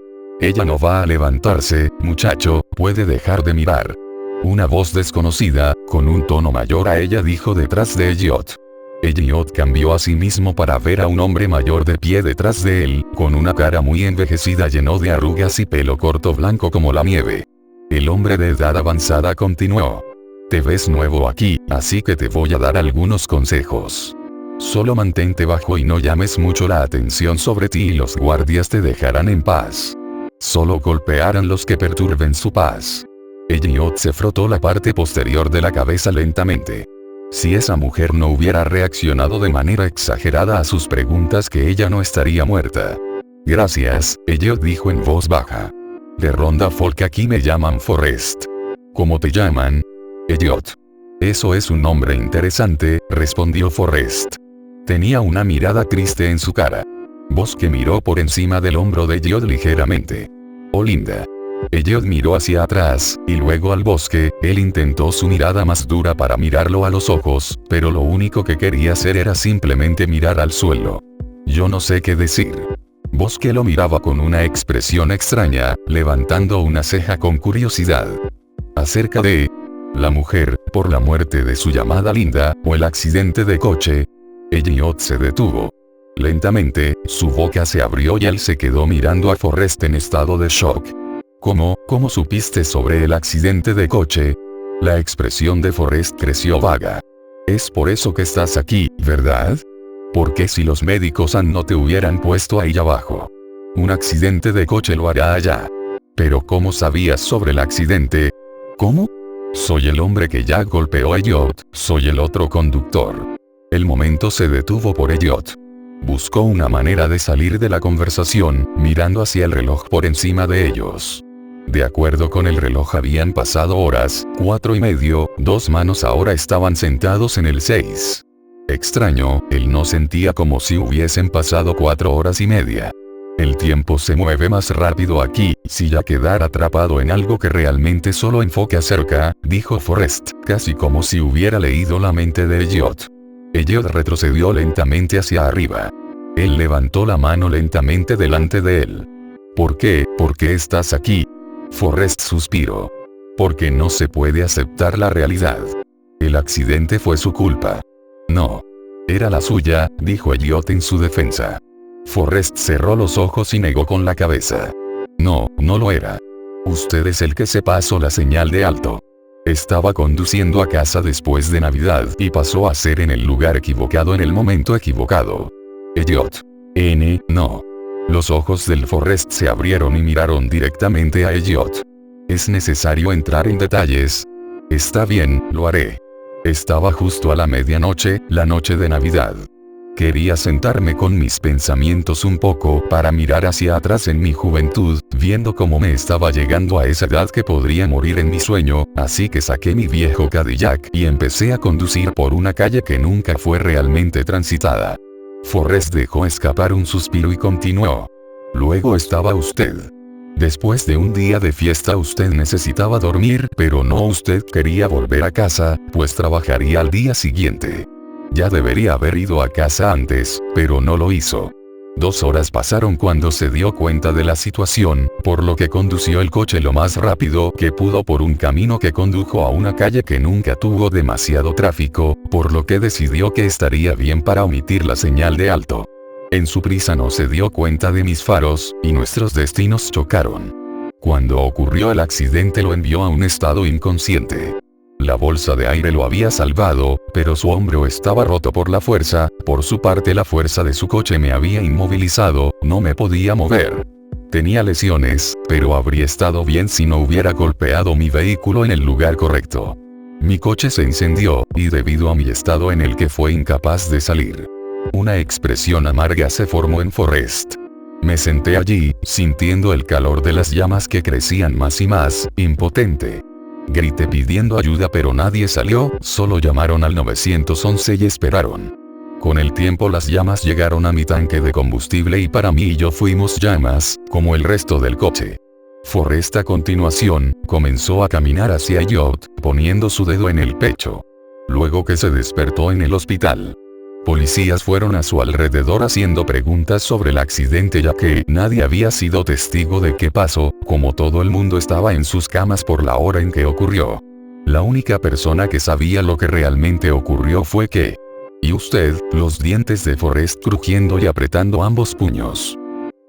Ella no va a levantarse, muchacho, puede dejar de mirar. Una voz desconocida, con un tono mayor a ella dijo detrás de Elliot. Elliot cambió a sí mismo para ver a un hombre mayor de pie detrás de él, con una cara muy envejecida lleno de arrugas y pelo corto blanco como la nieve. El hombre de edad avanzada continuó. Te ves nuevo aquí, así que te voy a dar algunos consejos. Solo mantente bajo y no llames mucho la atención sobre ti y los guardias te dejarán en paz. Solo golpearán los que perturben su paz. Elliot se frotó la parte posterior de la cabeza lentamente. Si esa mujer no hubiera reaccionado de manera exagerada a sus preguntas, que ella no estaría muerta. Gracias, Elliot dijo en voz baja. De Ronda Folk aquí me llaman Forrest. ¿Cómo te llaman? Elliot. Eso es un nombre interesante, respondió Forrest. Tenía una mirada triste en su cara. Bosque miró por encima del hombro de Elliot ligeramente. Oh linda. Elliot miró hacia atrás, y luego al Bosque. Él intentó su mirada más dura para mirarlo a los ojos, pero lo único que quería hacer era simplemente mirar al suelo. Yo no sé qué decir. Bosque lo miraba con una expresión extraña, levantando una ceja con curiosidad. Acerca de la mujer, por la muerte de su llamada Linda, o el accidente de coche. Elliot se detuvo. Lentamente, su boca se abrió y él se quedó mirando a Forrest en estado de shock. ¿Cómo supiste sobre el accidente de coche? La expresión de Forrest creció vaga. Es por eso que estás aquí, ¿verdad? Porque si los médicos no te hubieran puesto ahí abajo. Un accidente de coche lo hará allá. Pero ¿cómo sabías sobre el accidente? ¿Cómo? Soy el hombre que ya golpeó a Elliot, soy el otro conductor. El momento se detuvo por Elliot. Buscó una manera de salir de la conversación, mirando hacia el reloj por encima de ellos. De acuerdo con el reloj habían pasado horas, 4:30, 2 manos ahora estaban sentados en el 6. Extraño, él no sentía como si hubiesen pasado 4 horas y media. El tiempo se mueve más rápido aquí, si ya quedar atrapado en algo que realmente solo enfoque acerca, dijo Forrest, casi como si hubiera leído la mente de Elliot. Elliot retrocedió lentamente hacia arriba. Él levantó la mano lentamente delante de él. ¿Por qué estás aquí? Forrest suspiró. Porque no se puede aceptar la realidad. El accidente fue su culpa. No. Era la suya, dijo Elliot en su defensa. Forrest cerró los ojos y negó con la cabeza. No lo era. Usted es el que se pasó la señal de alto. Estaba conduciendo a casa después de Navidad y pasó a ser en el lugar equivocado en el momento equivocado. Elliot. No. Los ojos del Forrest se abrieron y miraron directamente a Elliot. ¿Es necesario entrar en detalles? Está bien, lo haré. Estaba justo a la medianoche, la noche de Navidad. Quería sentarme con mis pensamientos un poco para mirar hacia atrás en mi juventud, viendo cómo me estaba llegando a esa edad que podría morir en mi sueño, así que saqué mi viejo Cadillac y empecé a conducir por una calle que nunca fue realmente transitada. Forrest dejó escapar un suspiro y continuó. Luego estaba usted. Después de un día de fiesta usted necesitaba dormir, pero no, usted quería volver a casa, pues trabajaría al día siguiente. Ya debería haber ido a casa antes, pero no lo hizo. 2 horas pasaron cuando se dio cuenta de la situación, por lo que condució el coche lo más rápido que pudo por un camino que condujo a una calle que nunca tuvo demasiado tráfico, por lo que decidió que estaría bien para omitir la señal de alto. En su prisa no se dio cuenta de mis faros, y nuestros destinos chocaron. Cuando ocurrió el accidente lo envió a un estado inconsciente. La bolsa de aire lo había salvado, pero su hombro estaba roto por la fuerza. Por su parte, la fuerza de su coche me había inmovilizado, no me podía mover. Tenía lesiones, pero habría estado bien si no hubiera golpeado mi vehículo en el lugar correcto. Mi coche se incendió, y debido a mi estado en el que fue incapaz de salir. Una expresión amarga se formó en Forrest. Me senté allí, sintiendo el calor de las llamas que crecían más y más, impotente. Grité pidiendo ayuda, pero nadie salió, solo llamaron al 911 y esperaron. Con el tiempo las llamas llegaron a mi tanque de combustible y para mí y yo fuimos llamas, como el resto del coche. Forrest a continuación, comenzó a caminar hacia Elliot, poniendo su dedo en el pecho. Luego que se despertó en el hospital. Policías fueron a su alrededor haciendo preguntas sobre el accidente ya que nadie había sido testigo de qué pasó, como todo el mundo estaba en sus camas por la hora en que ocurrió. La única persona que sabía lo que realmente ocurrió fue que... ¿Y usted? Los dientes de Forrest crujiendo y apretando ambos puños.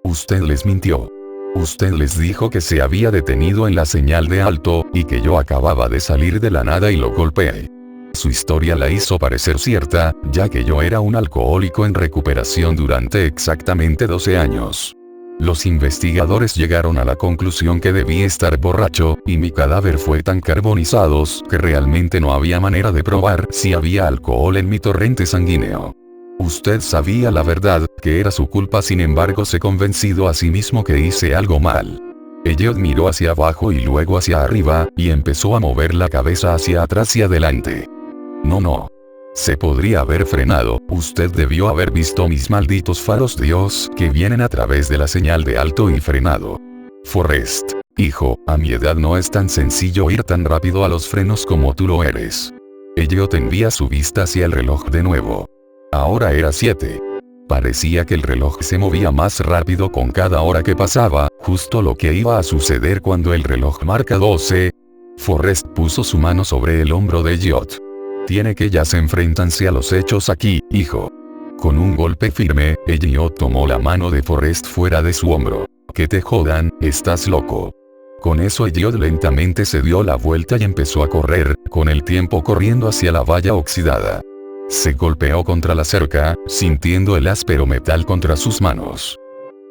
Usted les mintió. Usted les dijo que se había detenido en la señal de alto, y que yo acababa de salir de la nada y lo golpeé. Su historia la hizo parecer cierta, ya que yo era un alcohólico en recuperación durante exactamente 12 años. Los investigadores llegaron a la conclusión que debí estar borracho, y mi cadáver fue tan carbonizados que realmente no había manera de probar si había alcohol en mi torrente sanguíneo. Usted sabía la verdad, que era su culpa, sin embargo se convenció a sí mismo que hice algo mal. Elliot miró hacia abajo y luego hacia arriba, y empezó a mover la cabeza hacia atrás y adelante. No. Se podría haber frenado, usted debió haber visto mis malditos faros Dios que vienen a través de la señal de alto y frenado. Forrest, hijo, a mi edad no es tan sencillo ir tan rápido a los frenos como tú lo eres. Elliot envía su vista hacia el reloj de nuevo. Ahora era 7. Parecía que el reloj se movía más rápido con cada hora que pasaba, justo lo que iba a suceder cuando el reloj marca 12. Forrest puso su mano sobre el hombro de Elliot. Tiene que ya se enfrentanse a los hechos aquí, hijo. Con un golpe firme, Elliot tomó la mano de Forrest fuera de su hombro. Que te jodan, estás loco. Con eso Elliot lentamente se dio la vuelta y empezó a correr, con el tiempo corriendo hacia la valla oxidada. Se golpeó contra la cerca, sintiendo el áspero metal contra sus manos.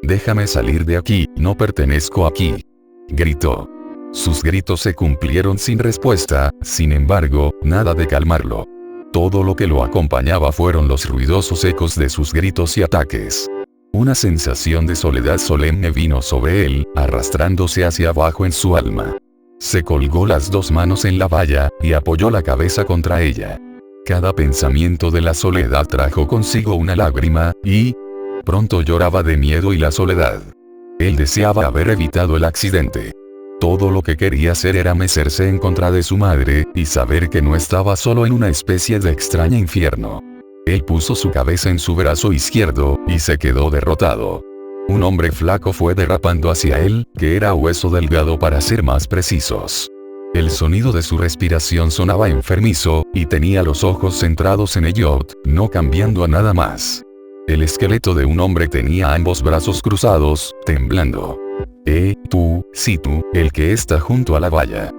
Déjame salir de aquí, no pertenezco aquí. Gritó. Sus gritos se cumplieron sin respuesta, sin embargo, nada de calmarlo. Todo lo que lo acompañaba fueron los ruidosos ecos de sus gritos y ataques. Una sensación de soledad solemne vino sobre él, arrastrándose hacia abajo en su alma. Se colgó las dos manos en la valla, y apoyó la cabeza contra ella. Cada pensamiento de la soledad trajo consigo una lágrima, y... pronto lloraba de miedo y la soledad. Él deseaba haber evitado el accidente. Todo lo que quería hacer era mecerse en contra de su madre, y saber que no estaba solo en una especie de extraño infierno. Él puso su cabeza en su brazo izquierdo, y se quedó derrotado. Un hombre flaco fue derrapando hacia él, que era hueso delgado para ser más precisos. El sonido de su respiración sonaba enfermizo, y tenía los ojos centrados en Elliot, no cambiando a nada más. El esqueleto de un hombre tenía ambos brazos cruzados, temblando. Tú, el que está junto a la valla.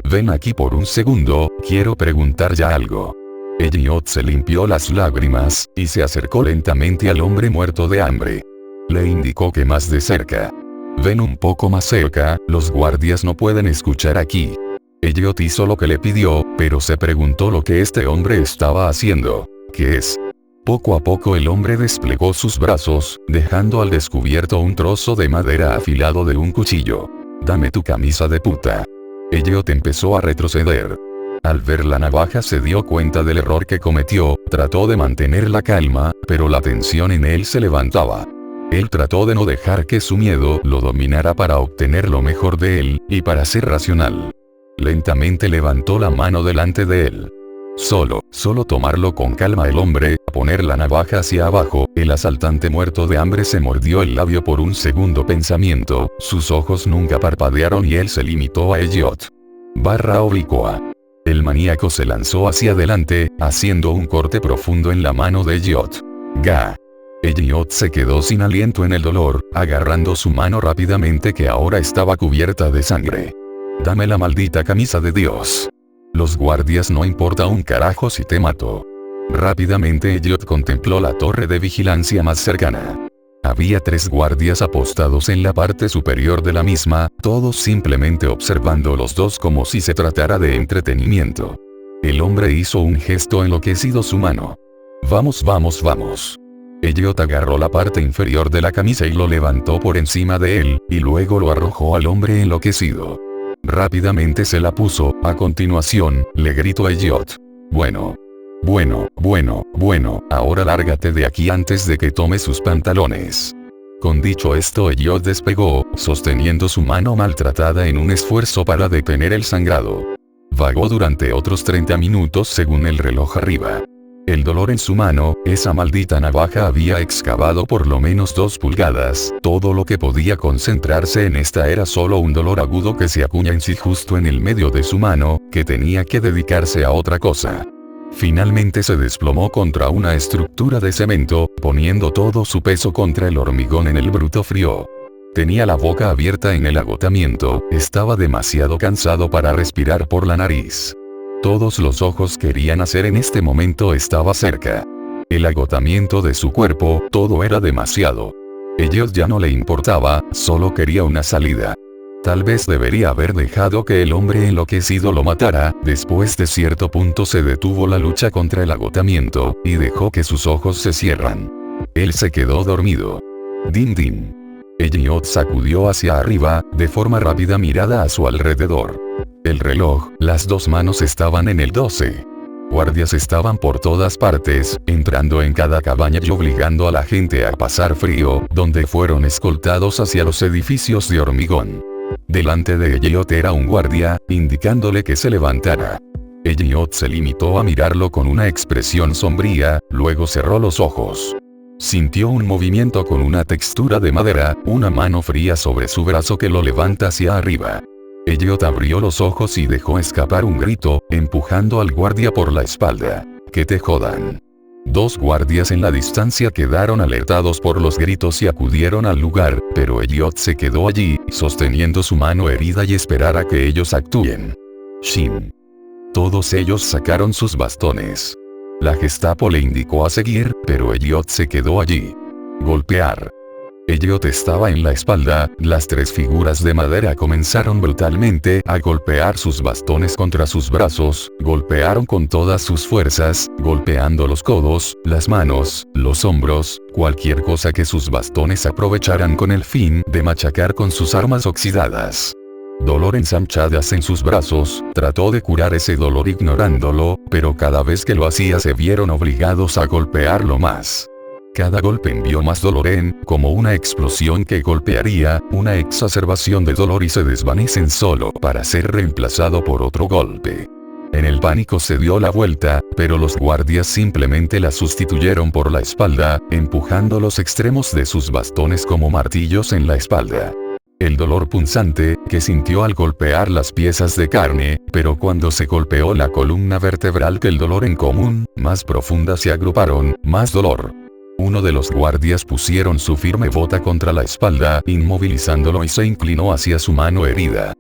Ven aquí por un segundo, quiero preguntar ya algo. Elliot se limpió las lágrimas, y se acercó lentamente al hombre muerto de hambre. Le indicó que más de cerca. Ven un poco más cerca, los guardias no pueden escuchar aquí. Elliot hizo lo que le pidió, pero se preguntó lo que este hombre estaba haciendo. ¿Qué es? Poco a poco el hombre desplegó sus brazos, dejando al descubierto un trozo de madera afilado de un cuchillo. Dame tu camisa de puta. Elliot empezó a retroceder. Al ver la navaja se dio cuenta del error que cometió, trató de mantener la calma, pero la tensión en él se levantaba. Él trató de no dejar que su miedo lo dominara para obtener lo mejor de él, y para ser racional. Lentamente levantó la mano delante de él. Solo tomarlo con calma. El hombre, a poner la navaja hacia abajo, el asaltante muerto de hambre se mordió el labio por un segundo pensamiento, sus ojos nunca parpadearon y él se limitó a Elliot. /oblicua. El maníaco se lanzó hacia adelante, haciendo un corte profundo en la mano de Elliot. Elliot se quedó sin aliento en el dolor, agarrando su mano rápidamente que ahora estaba cubierta de sangre. Dame la maldita camisa de Dios. Los guardias no importa un carajo si te mato. Rápidamente Elliot contempló la torre de vigilancia más cercana. Había 3 guardias apostados en la parte superior de la misma, todos simplemente observando los dos como si se tratara de entretenimiento. El hombre hizo un gesto enloquecido su mano. Vamos, vamos, vamos. Elliot agarró la parte inferior de la camisa y lo levantó por encima de él, y luego lo arrojó al hombre enloquecido. Rápidamente se la puso, a continuación, le gritó a Elliot. Bueno, ahora lárgate de aquí antes de que tome sus pantalones. Con dicho esto Elliot despegó, sosteniendo su mano maltratada en un esfuerzo para detener el sangrado. Vagó durante otros 30 minutos según el reloj arriba. El dolor en su mano, esa maldita navaja había excavado por lo menos 2 pulgadas, todo lo que podía concentrarse en esta era solo un dolor agudo que se acuña en sí justo en el medio de su mano, que tenía que dedicarse a otra cosa. Finalmente se desplomó contra una estructura de cemento, poniendo todo su peso contra el hormigón en el bruto frío. Tenía la boca abierta en el agotamiento, estaba demasiado cansado para respirar por la nariz. Todos los ojos querían hacer en este momento estaba cerca. El agotamiento de su cuerpo, todo era demasiado. Elliot ya no le importaba, solo quería una salida. Tal vez debería haber dejado que el hombre enloquecido lo matara, después de cierto punto se detuvo la lucha contra el agotamiento, y dejó que sus ojos se cierran. Él se quedó dormido. Din din. Elliot sacudió hacia arriba, de forma rápida mirada a su alrededor. El reloj, las 2 manos estaban en el 12. Guardias estaban por todas partes, entrando en cada cabaña y obligando a la gente a pasar frío, donde fueron escoltados hacia los edificios de hormigón. Delante de Elliot era un guardia, indicándole que se levantara. Elliot se limitó a mirarlo con una expresión sombría, luego cerró los ojos. Sintió un movimiento con una textura de madera, una mano fría sobre su brazo que lo levanta hacia arriba. Elliot abrió los ojos y dejó escapar un grito, empujando al guardia por la espalda. ¡Que te jodan! 2 guardias en la distancia quedaron alertados por los gritos y acudieron al lugar, pero Elliot se quedó allí, sosteniendo su mano herida y esperar a que ellos actúen. Shin. Todos ellos sacaron sus bastones. La Gestapo le indicó a seguir, pero Elliot se quedó allí. Golpear. Elliot estaba en la espalda, las 3 figuras de madera comenzaron brutalmente a golpear sus bastones contra sus brazos, golpearon con todas sus fuerzas, golpeando los codos, las manos, los hombros, cualquier cosa que sus bastones aprovecharan con el fin de machacar con sus armas oxidadas. Dolor ensanchadas en sus brazos, trató de curar ese dolor ignorándolo, pero cada vez que lo hacía se vieron obligados a golpearlo más. Cada golpe envió más dolor como una explosión que golpearía, una exacerbación de dolor y se desvanecen solo para ser reemplazado por otro golpe. En el pánico se dio la vuelta, pero los guardias simplemente la sustituyeron por la espalda, empujando los extremos de sus bastones como martillos en la espalda. El dolor punzante, que sintió al golpear las piezas de carne, pero cuando se golpeó la columna vertebral que el dolor en común, más profunda se agruparon, más dolor. Uno de los guardias pusieron su firme bota contra la espalda, inmovilizándolo y se inclinó hacia su mano herida.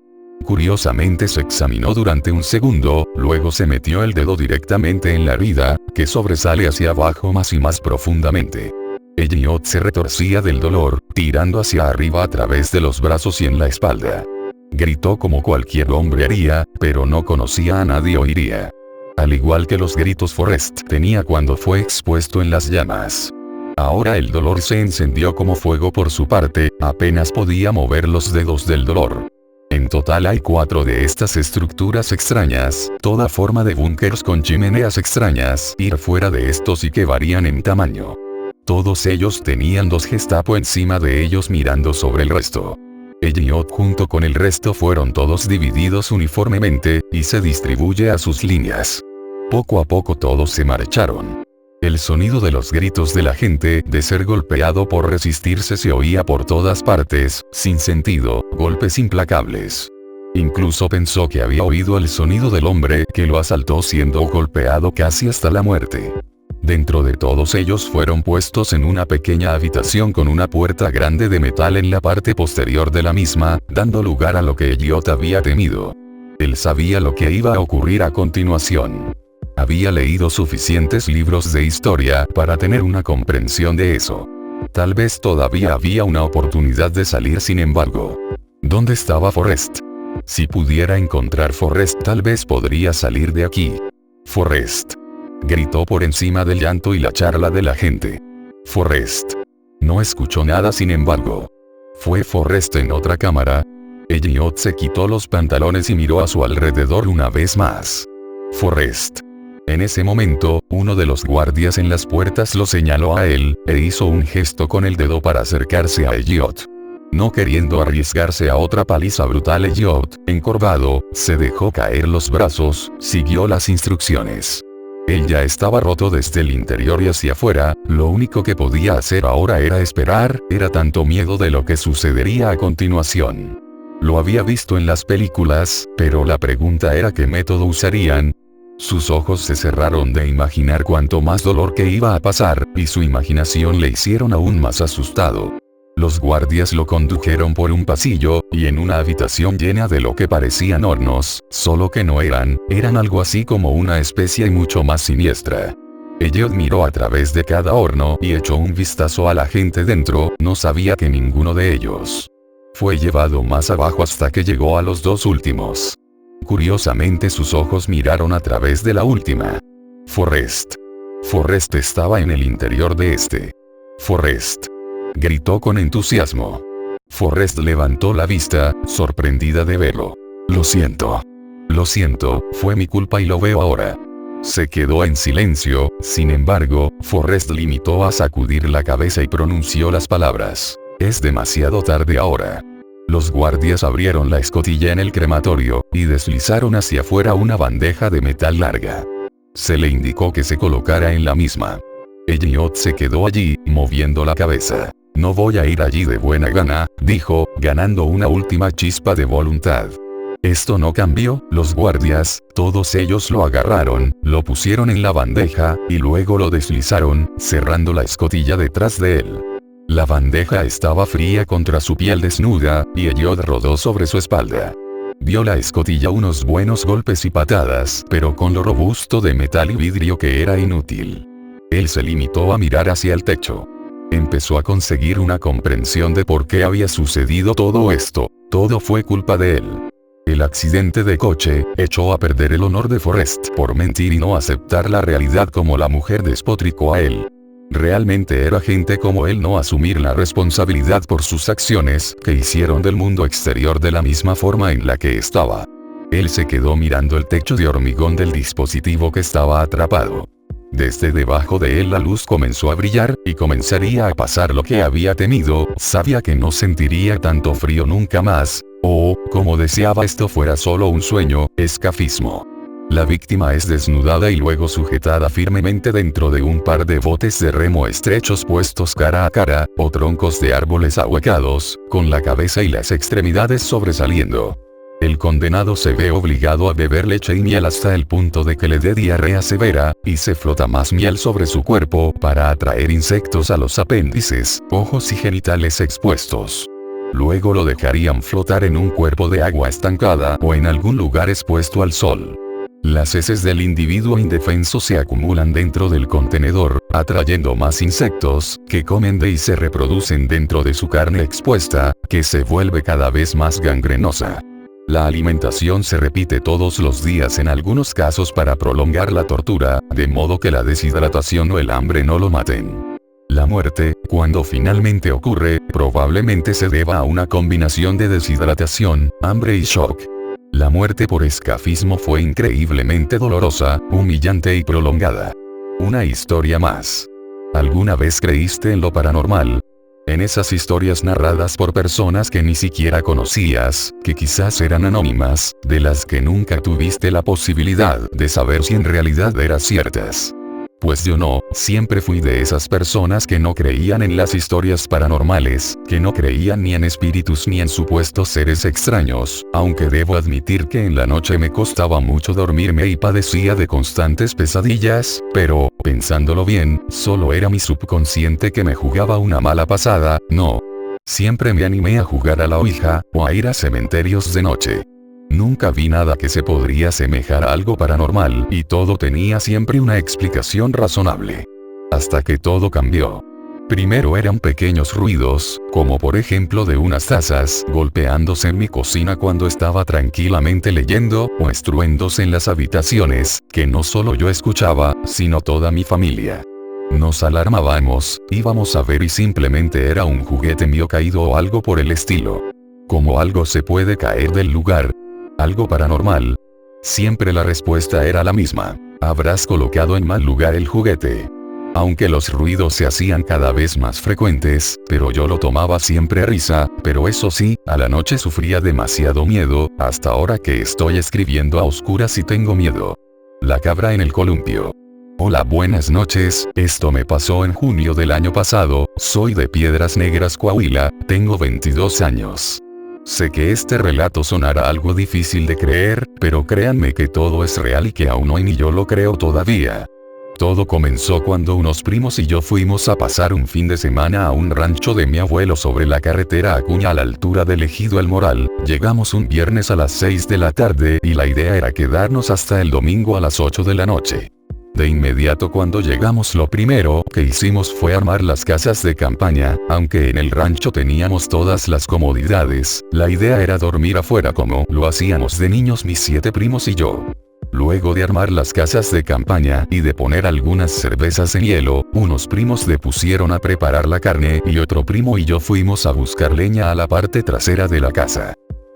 Curiosamente se examinó durante un segundo, luego se metió el dedo directamente en la herida, que sobresale hacia abajo más y más profundamente. Elliot se retorcía del dolor, tirando hacia arriba a través de los brazos y en la espalda. Gritó como cualquier hombre haría, pero no conocía a nadie oiría. Al igual que los gritos Forrest tenía cuando fue expuesto en las llamas. Ahora el dolor se encendió como fuego por su parte, apenas podía mover los dedos del dolor. En total hay 4 de estas estructuras extrañas, toda forma de búnkers con chimeneas extrañas, ir fuera de estos y que varían en tamaño. Todos ellos tenían 2 Gestapo encima de ellos mirando sobre el resto. Elliot junto con el resto fueron todos divididos uniformemente, y se distribuye a sus líneas. Poco a poco todos se marcharon. El sonido de los gritos de la gente de ser golpeado por resistirse se oía por todas partes, sin sentido, golpes implacables. Incluso pensó que había oído el sonido del hombre que lo asaltó siendo golpeado casi hasta la muerte. Dentro de todos ellos fueron puestos en una pequeña habitación con una puerta grande de metal en la parte posterior de la misma, dando lugar a lo que Elliot había temido. Él sabía lo que iba a ocurrir a continuación. Había leído suficientes libros de historia para tener una comprensión de eso. Tal vez todavía había una oportunidad de salir, sin embargo. ¿Dónde estaba Forrest? Si pudiera encontrar Forrest, tal vez podría salir de aquí. Forrest. Gritó por encima del llanto y la charla de la gente. Forrest. No escuchó nada, sin embargo. ¿Fue Forrest en otra cámara? Elliot se quitó los pantalones y miró a su alrededor una vez más. Forrest. En ese momento, uno de los guardias en las puertas lo señaló a él, e hizo un gesto con el dedo para acercarse a Elliot. No queriendo arriesgarse a otra paliza brutal, Elliot, encorvado, se dejó caer los brazos, siguió las instrucciones. Él ya estaba roto desde el interior y hacia afuera, lo único que podía hacer ahora era esperar, era tanto miedo de lo que sucedería a continuación. Lo había visto en las películas, pero la pregunta era qué método usarían. Sus ojos se cerraron de imaginar cuánto más dolor que iba a pasar, y su imaginación le hicieron aún más asustado. Los guardias lo condujeron por un pasillo, y en una habitación llena de lo que parecían hornos, solo que no eran algo así como una especie mucho más siniestra. Elliot miró a través de cada horno y echó un vistazo a la gente dentro, no sabía que ninguno de ellos. Fue llevado más abajo hasta que llegó a los dos últimos. Curiosamente sus ojos miraron a través de la última. Forrest. Forrest estaba en el interior de este. Forrest. Gritó con entusiasmo. Forrest levantó la vista, sorprendida de verlo. Lo siento. Lo siento, fue mi culpa y lo veo ahora. Se quedó en silencio, sin embargo, Forrest limitó a sacudir la cabeza y pronunció las palabras. Es demasiado tarde ahora. Los guardias abrieron la escotilla en el crematorio, y deslizaron hacia afuera una bandeja de metal larga. Se le indicó que se colocara en la misma. Elliot se quedó allí, moviendo la cabeza. No voy a ir allí de buena gana, dijo, ganando una última chispa de voluntad. Esto no cambió, los guardias, todos ellos lo agarraron, lo pusieron en la bandeja, y luego lo deslizaron, cerrando la escotilla detrás de él. La bandeja estaba fría contra su piel desnuda, y Elliot rodó sobre su espalda. Dio la escotilla unos buenos golpes y patadas, pero con lo robusto de metal y vidrio que era inútil. Él se limitó a mirar hacia el techo. Empezó a conseguir una comprensión de por qué había sucedido todo esto. Todo fue culpa de él. El accidente de coche echó a perder el honor de Forrest por mentir y no aceptar la realidad como la mujer despotricó a él. Realmente era gente como él no asumir la responsabilidad por sus acciones que hicieron del mundo exterior de la misma forma en la que estaba. Él se quedó mirando el techo de hormigón del dispositivo que estaba atrapado. Desde debajo de él la luz comenzó a brillar, y comenzaría a pasar lo que había temido, sabía que no sentiría tanto frío nunca más, o, como deseaba esto fuera solo un sueño, escafismo. La víctima es desnudada y luego sujetada firmemente dentro de un par de botes de remo estrechos puestos cara a cara, o troncos de árboles ahuecados, con la cabeza y las extremidades sobresaliendo. El condenado se ve obligado a beber leche y miel hasta el punto de que le dé diarrea severa, y se frota más miel sobre su cuerpo para atraer insectos a los apéndices, ojos y genitales expuestos. Luego lo dejarían flotar en un cuerpo de agua estancada o en algún lugar expuesto al sol. Las heces del individuo indefenso se acumulan dentro del contenedor, atrayendo más insectos, que comen y se reproducen dentro de su carne expuesta, que se vuelve cada vez más gangrenosa. La alimentación se repite todos los días en algunos casos para prolongar la tortura, de modo que la deshidratación o el hambre no lo maten. La muerte, cuando finalmente ocurre, probablemente se deba a una combinación de deshidratación, hambre y shock. La muerte por escafismo fue increíblemente dolorosa, humillante y prolongada. Una historia más. ¿Alguna vez creíste en lo paranormal? En esas historias narradas por personas que ni siquiera conocías, que quizás eran anónimas, de las que nunca tuviste la posibilidad de saber si en realidad eran ciertas. Pues yo no, siempre fui de esas personas que no creían en las historias paranormales, que no creían ni en espíritus ni en supuestos seres extraños, aunque debo admitir que en la noche me costaba mucho dormirme y padecía de constantes pesadillas, pero, pensándolo bien, solo era mi subconsciente que me jugaba una mala pasada, no. Siempre me animé a jugar a la ouija, o a ir a cementerios de noche. Nunca vi nada que se podría asemejar a algo paranormal, y todo tenía siempre una explicación razonable. Hasta que todo cambió. Primero eran pequeños ruidos, como por ejemplo de unas tazas golpeándose en mi cocina cuando estaba tranquilamente leyendo, o estruendos en las habitaciones, que no solo yo escuchaba, sino toda mi familia. Nos alarmábamos, íbamos a ver y simplemente era un juguete mío caído o algo por el estilo. ¿Cómo algo se puede caer del lugar? ¿Algo paranormal? Siempre la respuesta era la misma. Habrás colocado en mal lugar el juguete. Aunque los ruidos se hacían cada vez más frecuentes, pero yo lo tomaba siempre a risa, pero eso sí, a la noche sufría demasiado miedo, hasta ahora que estoy escribiendo a oscuras y tengo miedo. La cabra en el columpio. Hola, buenas noches, esto me pasó en junio del año pasado, soy de Piedras Negras, Coahuila, tengo 22 años. Sé que este relato sonará algo difícil de creer, pero créanme que todo es real y que aún hoy ni yo lo creo todavía. Todo comenzó cuando unos primos y yo fuimos a pasar un fin de semana a un rancho de mi abuelo sobre la carretera Acuña a la altura del Ejido El Moral. Llegamos un viernes a las 6 de la tarde y la idea era quedarnos hasta el domingo a las 8 de la noche. De inmediato cuando llegamos lo primero que hicimos fue armar las casas de campaña, aunque en el rancho teníamos todas las comodidades, la idea era dormir afuera como lo hacíamos de niños mis 7 primos y yo. Luego de armar las casas de campaña y de poner algunas cervezas en hielo, unos primos le pusieron a preparar la carne y otro primo y yo fuimos a buscar leña a la parte trasera de la casa.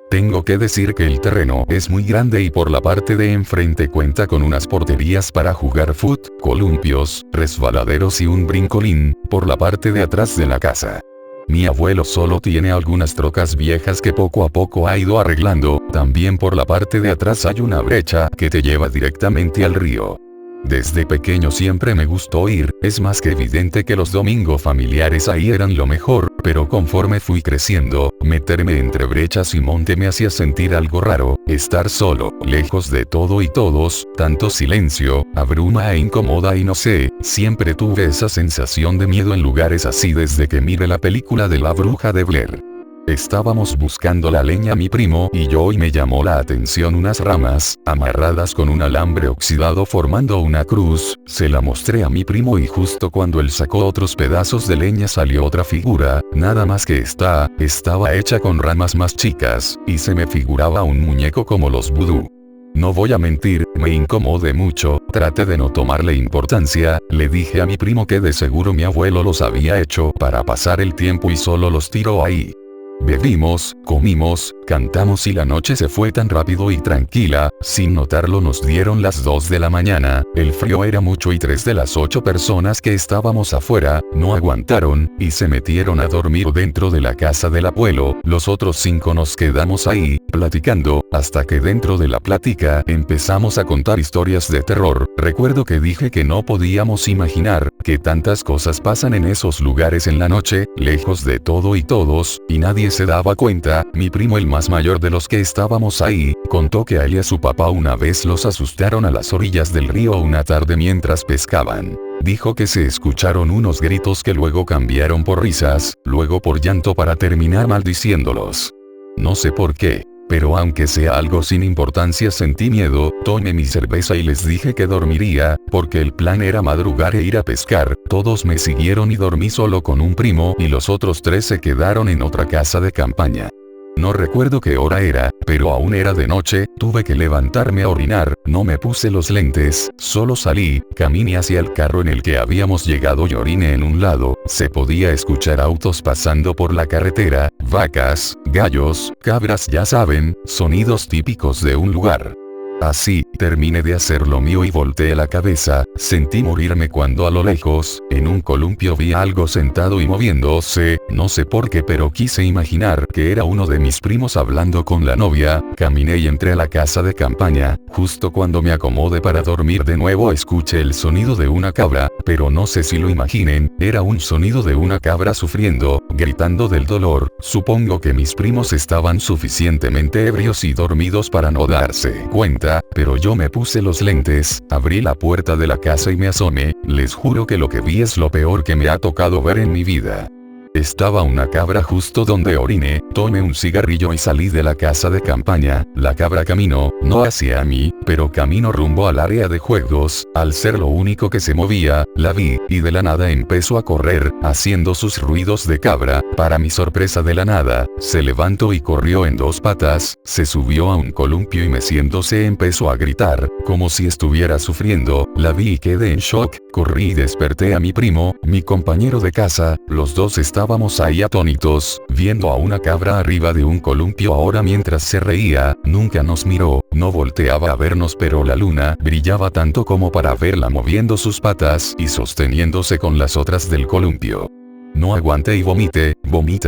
Tengo que decir que el terreno es muy grande y por la parte de enfrente cuenta con unas porterías para jugar fut, columpios, resbaladeros y un brincolín, por la parte de atrás de la casa. Mi abuelo solo tiene algunas trocas viejas que poco a poco ha ido arreglando, también por la parte de atrás hay una brecha que te lleva directamente al río. Desde pequeño siempre me gustó ir, es más que evidente que los domingos familiares ahí eran lo mejor, pero conforme fui creciendo, meterme entre brechas y monte me hacía sentir algo raro, estar solo, lejos de todo y todos, tanto silencio, abruma e incomoda y no sé, siempre tuve esa sensación de miedo en lugares así desde que miré la película de La Bruja de Blair. Estábamos buscando la leña mi primo y yo y me llamó la atención unas ramas, amarradas con un alambre oxidado formando una cruz, se la mostré a mi primo y justo cuando él sacó otros pedazos de leña salió otra figura, nada más que estaba hecha con ramas más chicas, y se me figuraba un muñeco como los vudú. No voy a mentir, me incomodé mucho, traté de no tomarle importancia, le dije a mi primo que de seguro mi abuelo los había hecho para pasar el tiempo y solo los tiró ahí. Bebimos, comimos, cantamos y la noche se fue tan rápido y tranquila, sin notarlo nos dieron las 2 de la mañana, el frío era mucho y 3 de las 8 personas que estábamos afuera, no aguantaron, y se metieron a dormir dentro de la casa del abuelo, los otros 5 nos quedamos ahí, platicando, hasta que dentro de la plática empezamos a contar historias de terror, recuerdo que dije que no podíamos imaginar, que tantas cosas pasan en esos lugares en la noche, lejos de todo y todos, y nadie se daba cuenta, mi primo el más mayor de los que estábamos ahí, contó que a él y a su papá una vez los asustaron a las orillas del río una tarde mientras pescaban. Dijo que se escucharon unos gritos que luego cambiaron por risas, luego por llanto para terminar maldiciéndolos. No sé por qué, pero aunque sea algo sin importancia sentí miedo, tomé mi cerveza y les dije que dormiría, porque el plan era madrugar e ir a pescar, todos me siguieron y dormí solo con un primo y los otros 3 se quedaron en otra casa de campaña. No recuerdo qué hora era, pero aún era de noche, tuve que levantarme a orinar, no me puse los lentes, solo salí, caminé hacia el carro en el que habíamos llegado y oriné en un lado, se podía escuchar autos pasando por la carretera, vacas, gallos, cabras ya saben, sonidos típicos de un lugar. Así, terminé de hacer lo mío y volteé la cabeza, sentí morirme cuando a lo lejos, en un columpio vi algo sentado y moviéndose, no sé por qué pero quise imaginar que era uno de mis primos hablando con la novia, caminé y entré a la casa de campaña, justo cuando me acomodé para dormir de nuevo escuché el sonido de una cabra, pero no sé si lo imaginen, era un sonido de una cabra sufriendo, gritando del dolor, supongo que mis primos estaban suficientemente ebrios y dormidos para no darse cuenta, pero yo me puse los lentes, abrí la puerta de la casa y me asomé, les juro que lo que vi es lo peor que me ha tocado ver en mi vida. Estaba una cabra justo donde oriné, tomé un cigarrillo y salí de la casa de campaña. La cabra caminó, no hacia mí, pero camino rumbo al área de juegos. Al ser lo único que se movía, la vi, y de la nada empezó a correr, haciendo sus ruidos de cabra. Para mi sorpresa, de la nada, se levantó y corrió en dos patas, se subió a un columpio y meciéndose empezó a gritar, como si estuviera sufriendo. La vi y quedé en shock, corrí y desperté a mi primo, mi compañero de casa. Los dos estábamos ahí atónitos, viendo a una cabra arriba de un columpio. Ahora mientras se reía, nunca nos miró, no volteaba a vernos, pero la luna brillaba tanto como para verla moviendo sus patas y sosteniéndose con las otras del columpio. No aguanté y vomité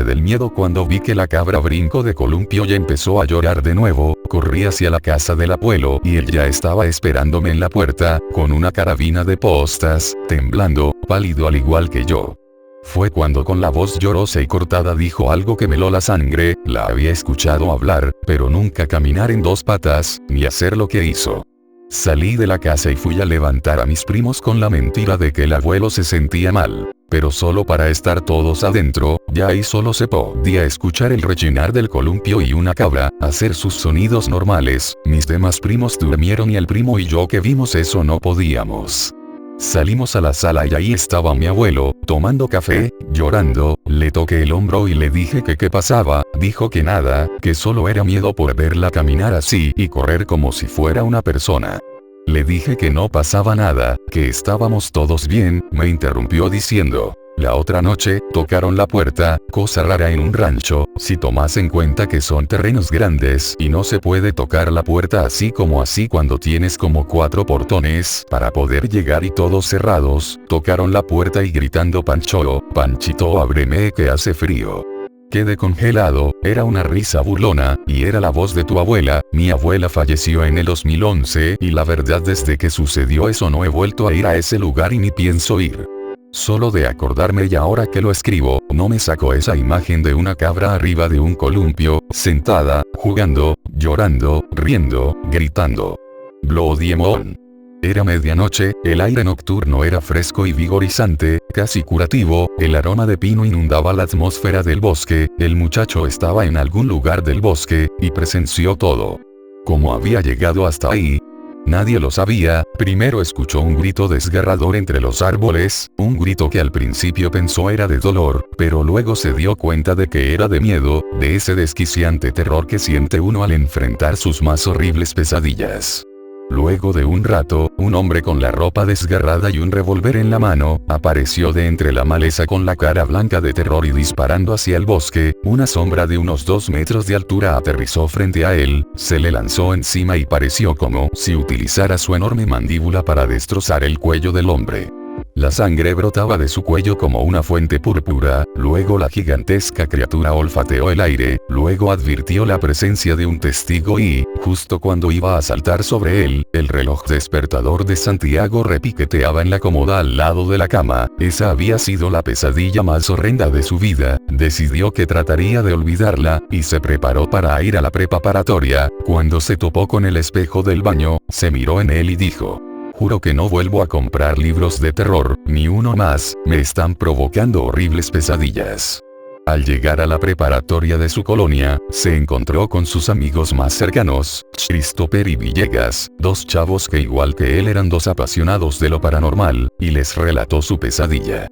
del miedo cuando vi que la cabra brincó de columpio y empezó a llorar de nuevo. Corrí hacia la casa del abuelo y él ya estaba esperándome en la puerta, con una carabina de postas, temblando, pálido al igual que yo. Fue cuando con la voz llorosa y cortada dijo algo que me heló la sangre. La había escuchado hablar, pero nunca caminar en dos patas, ni hacer lo que hizo. Salí de la casa y fui a levantar a mis primos con la mentira de que el abuelo se sentía mal, pero solo para estar todos adentro. Ya ahí solo se podía escuchar el rechinar del columpio y una cabra hacer sus sonidos normales. Mis demás primos durmieron y el primo y yo que vimos eso no podíamos. Salimos a la sala y ahí estaba mi abuelo, tomando café, llorando. Le toqué el hombro y le dije que qué pasaba. Dijo que nada, que solo era miedo por verla caminar así y correr como si fuera una persona. Le dije que no pasaba nada, que estábamos todos bien. Me interrumpió diciendo: la otra noche, tocaron la puerta, cosa rara en un rancho, si tomas en cuenta que son terrenos grandes y no se puede tocar la puerta así como así cuando tienes como 4 portones para poder llegar y todos cerrados. Tocaron la puerta y gritando: Pancho, Panchito, ábreme que hace frío. Quedé congelado. Era una risa burlona, y era la voz de tu abuela. Mi abuela falleció en el 2011 y la verdad desde que sucedió eso no he vuelto a ir a ese lugar y ni pienso ir. Solo de acordarme y ahora que lo escribo, no me saco esa imagen de una cabra arriba de un columpio, sentada, jugando, llorando, riendo, gritando. Bloody Moon. Era medianoche, el aire nocturno era fresco y vigorizante, casi curativo, el aroma de pino inundaba la atmósfera del bosque. El muchacho estaba en algún lugar del bosque, y presenció todo. ¿Cómo había llegado hasta ahí? Nadie lo sabía. Primero escuchó un grito desgarrador entre los árboles, un grito que al principio pensó era de dolor, pero luego se dio cuenta de que era de miedo, de ese desquiciante terror que siente uno al enfrentar sus más horribles pesadillas. Luego de un rato, un hombre con la ropa desgarrada y un revólver en la mano, apareció de entre la maleza con la cara blanca de terror y disparando hacia el bosque. Una sombra de unos 2 metros de altura aterrizó frente a él, se le lanzó encima y pareció como si utilizara su enorme mandíbula para destrozar el cuello del hombre. La sangre brotaba de su cuello como una fuente púrpura. Luego la gigantesca criatura olfateó el aire, luego advirtió la presencia de un testigo y, justo cuando iba a saltar sobre él, el reloj despertador de Santiago repiqueteaba en la cómoda al lado de la cama. Esa había sido la pesadilla más horrenda de su vida. Decidió que trataría de olvidarla, y se preparó para ir a la preparatoria. Cuando se topó con el espejo del baño, se miró en él y dijo: juro que no vuelvo a comprar libros de terror, ni uno más, me están provocando horribles pesadillas. Al llegar a la preparatoria de su colonia, se encontró con sus amigos más cercanos, Christopher y Villegas, 2 chavos que igual que él eran 2 apasionados de lo paranormal, y les relató su pesadilla.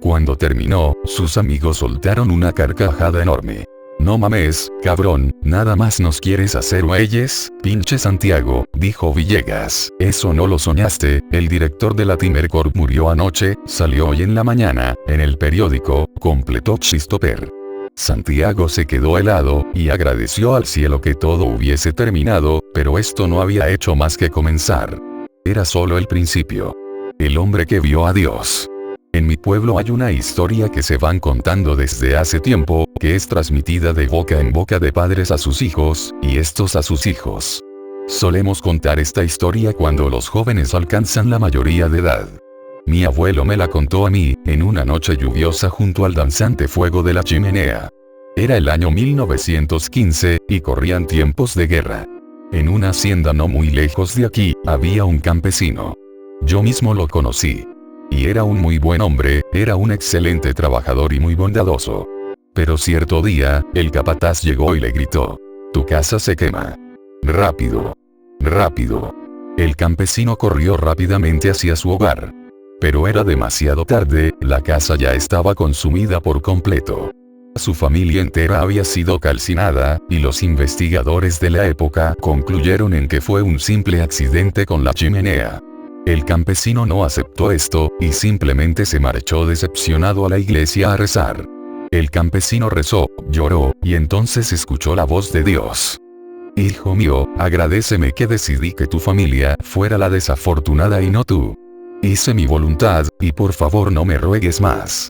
Cuando terminó, sus amigos soltaron una carcajada enorme. No mames, cabrón, nada más nos quieres hacer güeyes, pinche Santiago, dijo Villegas. Eso no lo soñaste, el director de la Timercorp murió anoche, salió hoy en la mañana, en el periódico, completó Christopher. Santiago se quedó helado, y agradeció al cielo que todo hubiese terminado, pero esto no había hecho más que comenzar. Era solo el principio. El hombre que vio a Dios. En mi pueblo hay una historia que se van contando desde hace tiempo, que es transmitida de boca en boca de padres a sus hijos, y estos a sus hijos. Solemos contar esta historia cuando los jóvenes alcanzan la mayoría de edad. Mi abuelo me la contó a mí, en una noche lluviosa junto al danzante fuego de la chimenea. Era el año 1915, y corrían tiempos de guerra. En una hacienda no muy lejos de aquí, había un campesino. Yo mismo lo conocí. Y era un muy buen hombre, era un excelente trabajador y muy bondadoso. Pero cierto día, el capataz llegó y le gritó: «Tu casa se quema. Rápido. Rápido». El campesino corrió rápidamente hacia su hogar. Pero era demasiado tarde, la casa ya estaba consumida por completo. Su familia entera había sido calcinada, y los investigadores de la época concluyeron en que fue un simple accidente con la chimenea. El campesino no aceptó esto, y simplemente se marchó decepcionado a la iglesia a rezar. El campesino rezó, lloró, y entonces escuchó la voz de Dios. «Hijo mío, agradéceme que decidí que tu familia fuera la desafortunada y no tú. Hice mi voluntad, y por favor no me ruegues más».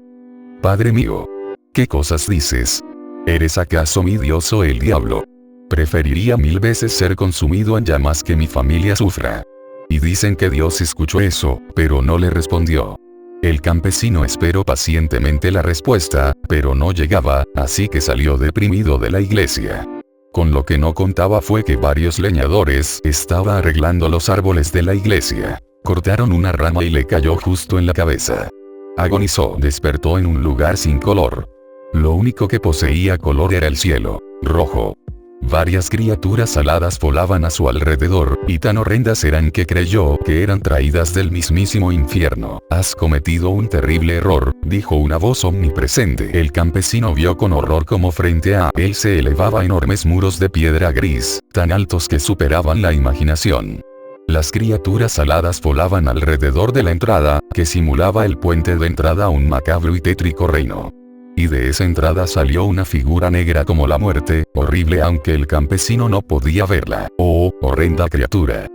«Padre mío, ¿qué cosas dices? ¿Eres acaso mi Dios o el diablo? Preferiría 1000 veces ser consumido en llamas que mi familia sufra». Y dicen que Dios escuchó eso, pero no le respondió. El campesino esperó pacientemente la respuesta, pero no llegaba, así que salió deprimido de la iglesia. Con lo que no contaba fue que varios leñadores estaban arreglando los árboles de la iglesia. Cortaron una rama y le cayó justo en la cabeza. Agonizó, despertó en un lugar sin color. Lo único que poseía color era el cielo, rojo. Varias criaturas aladas volaban a su alrededor, y tan horrendas eran que creyó que eran traídas del mismísimo infierno. «Has cometido un terrible error», dijo una voz omnipresente. El campesino vio con horror cómo frente a él se elevaban enormes muros de piedra gris, tan altos que superaban la imaginación. Las criaturas aladas volaban alrededor de la entrada, que simulaba el puente de entrada a un macabro y tétrico reino. Y de esa entrada salió una figura negra como la muerte, horrible aunque el campesino no podía verla. «Oh, horrenda criatura.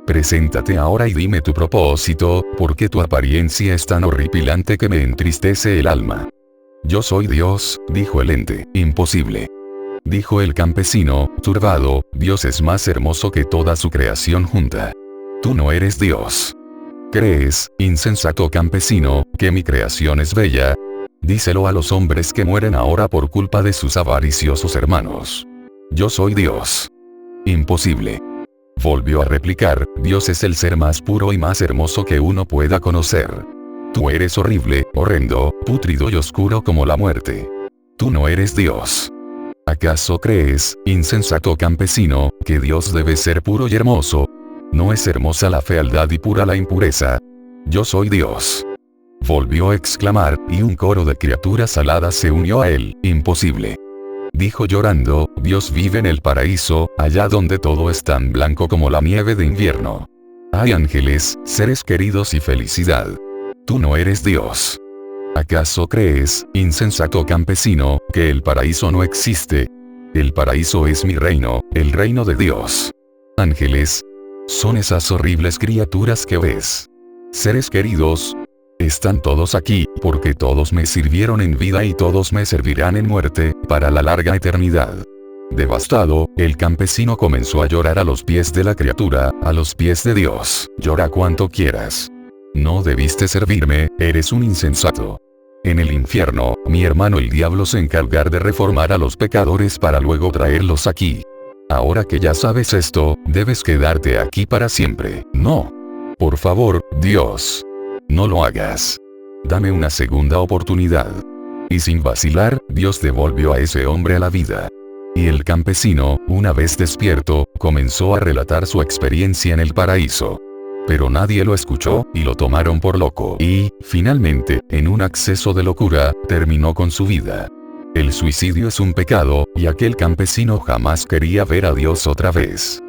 Preséntate ahora y dime tu propósito, porque tu apariencia es tan horripilante que me entristece el alma». «Yo soy Dios», dijo el ente. «Imposible», dijo el campesino, turbado, «Dios es más hermoso que toda su creación junta. Tú no eres Dios». «¿Crees, insensato campesino, que mi creación es bella? Díselo a los hombres que mueren ahora por culpa de sus avariciosos hermanos. Yo soy Dios». «Imposible», volvió a replicar, «Dios es el ser más puro y más hermoso que uno pueda conocer. Tú eres horrible, horrendo, pútrido y oscuro como la muerte. Tú no eres Dios». «¿Acaso crees, insensato campesino, que Dios debe ser puro y hermoso? ¿No es hermosa la fealdad y pura la impureza? Yo soy Dios», volvió a exclamar, y un coro de criaturas aladas se unió a él. «Imposible», dijo llorando, «Dios vive en el paraíso, allá donde todo es tan blanco como la nieve de invierno. Hay ángeles, seres queridos y felicidad. Tú no eres Dios». «¿Acaso crees, insensato campesino, que el paraíso no existe? El paraíso es mi reino, el reino de Dios. Ángeles son esas horribles criaturas que ves. Seres queridos están todos aquí, porque todos me sirvieron en vida y todos me servirán en muerte, para la larga eternidad». Devastado, el campesino comenzó a llorar a los pies de la criatura, a los pies de Dios. «Llora cuanto quieras. No debiste servirme, eres un insensato. En el infierno, mi hermano el diablo se encargará de reformar a los pecadores para luego traerlos aquí. Ahora que ya sabes esto, debes quedarte aquí para siempre. No. Por favor, Dios. No lo hagas. Dame una segunda oportunidad». Y sin vacilar, Dios devolvió a ese hombre a la vida. Y el campesino, una vez despierto, comenzó a relatar su experiencia en el paraíso. Pero nadie lo escuchó, y lo tomaron por loco. Y, finalmente, en un acceso de locura, terminó con su vida. El suicidio es un pecado, y aquel campesino jamás quería ver a Dios otra vez.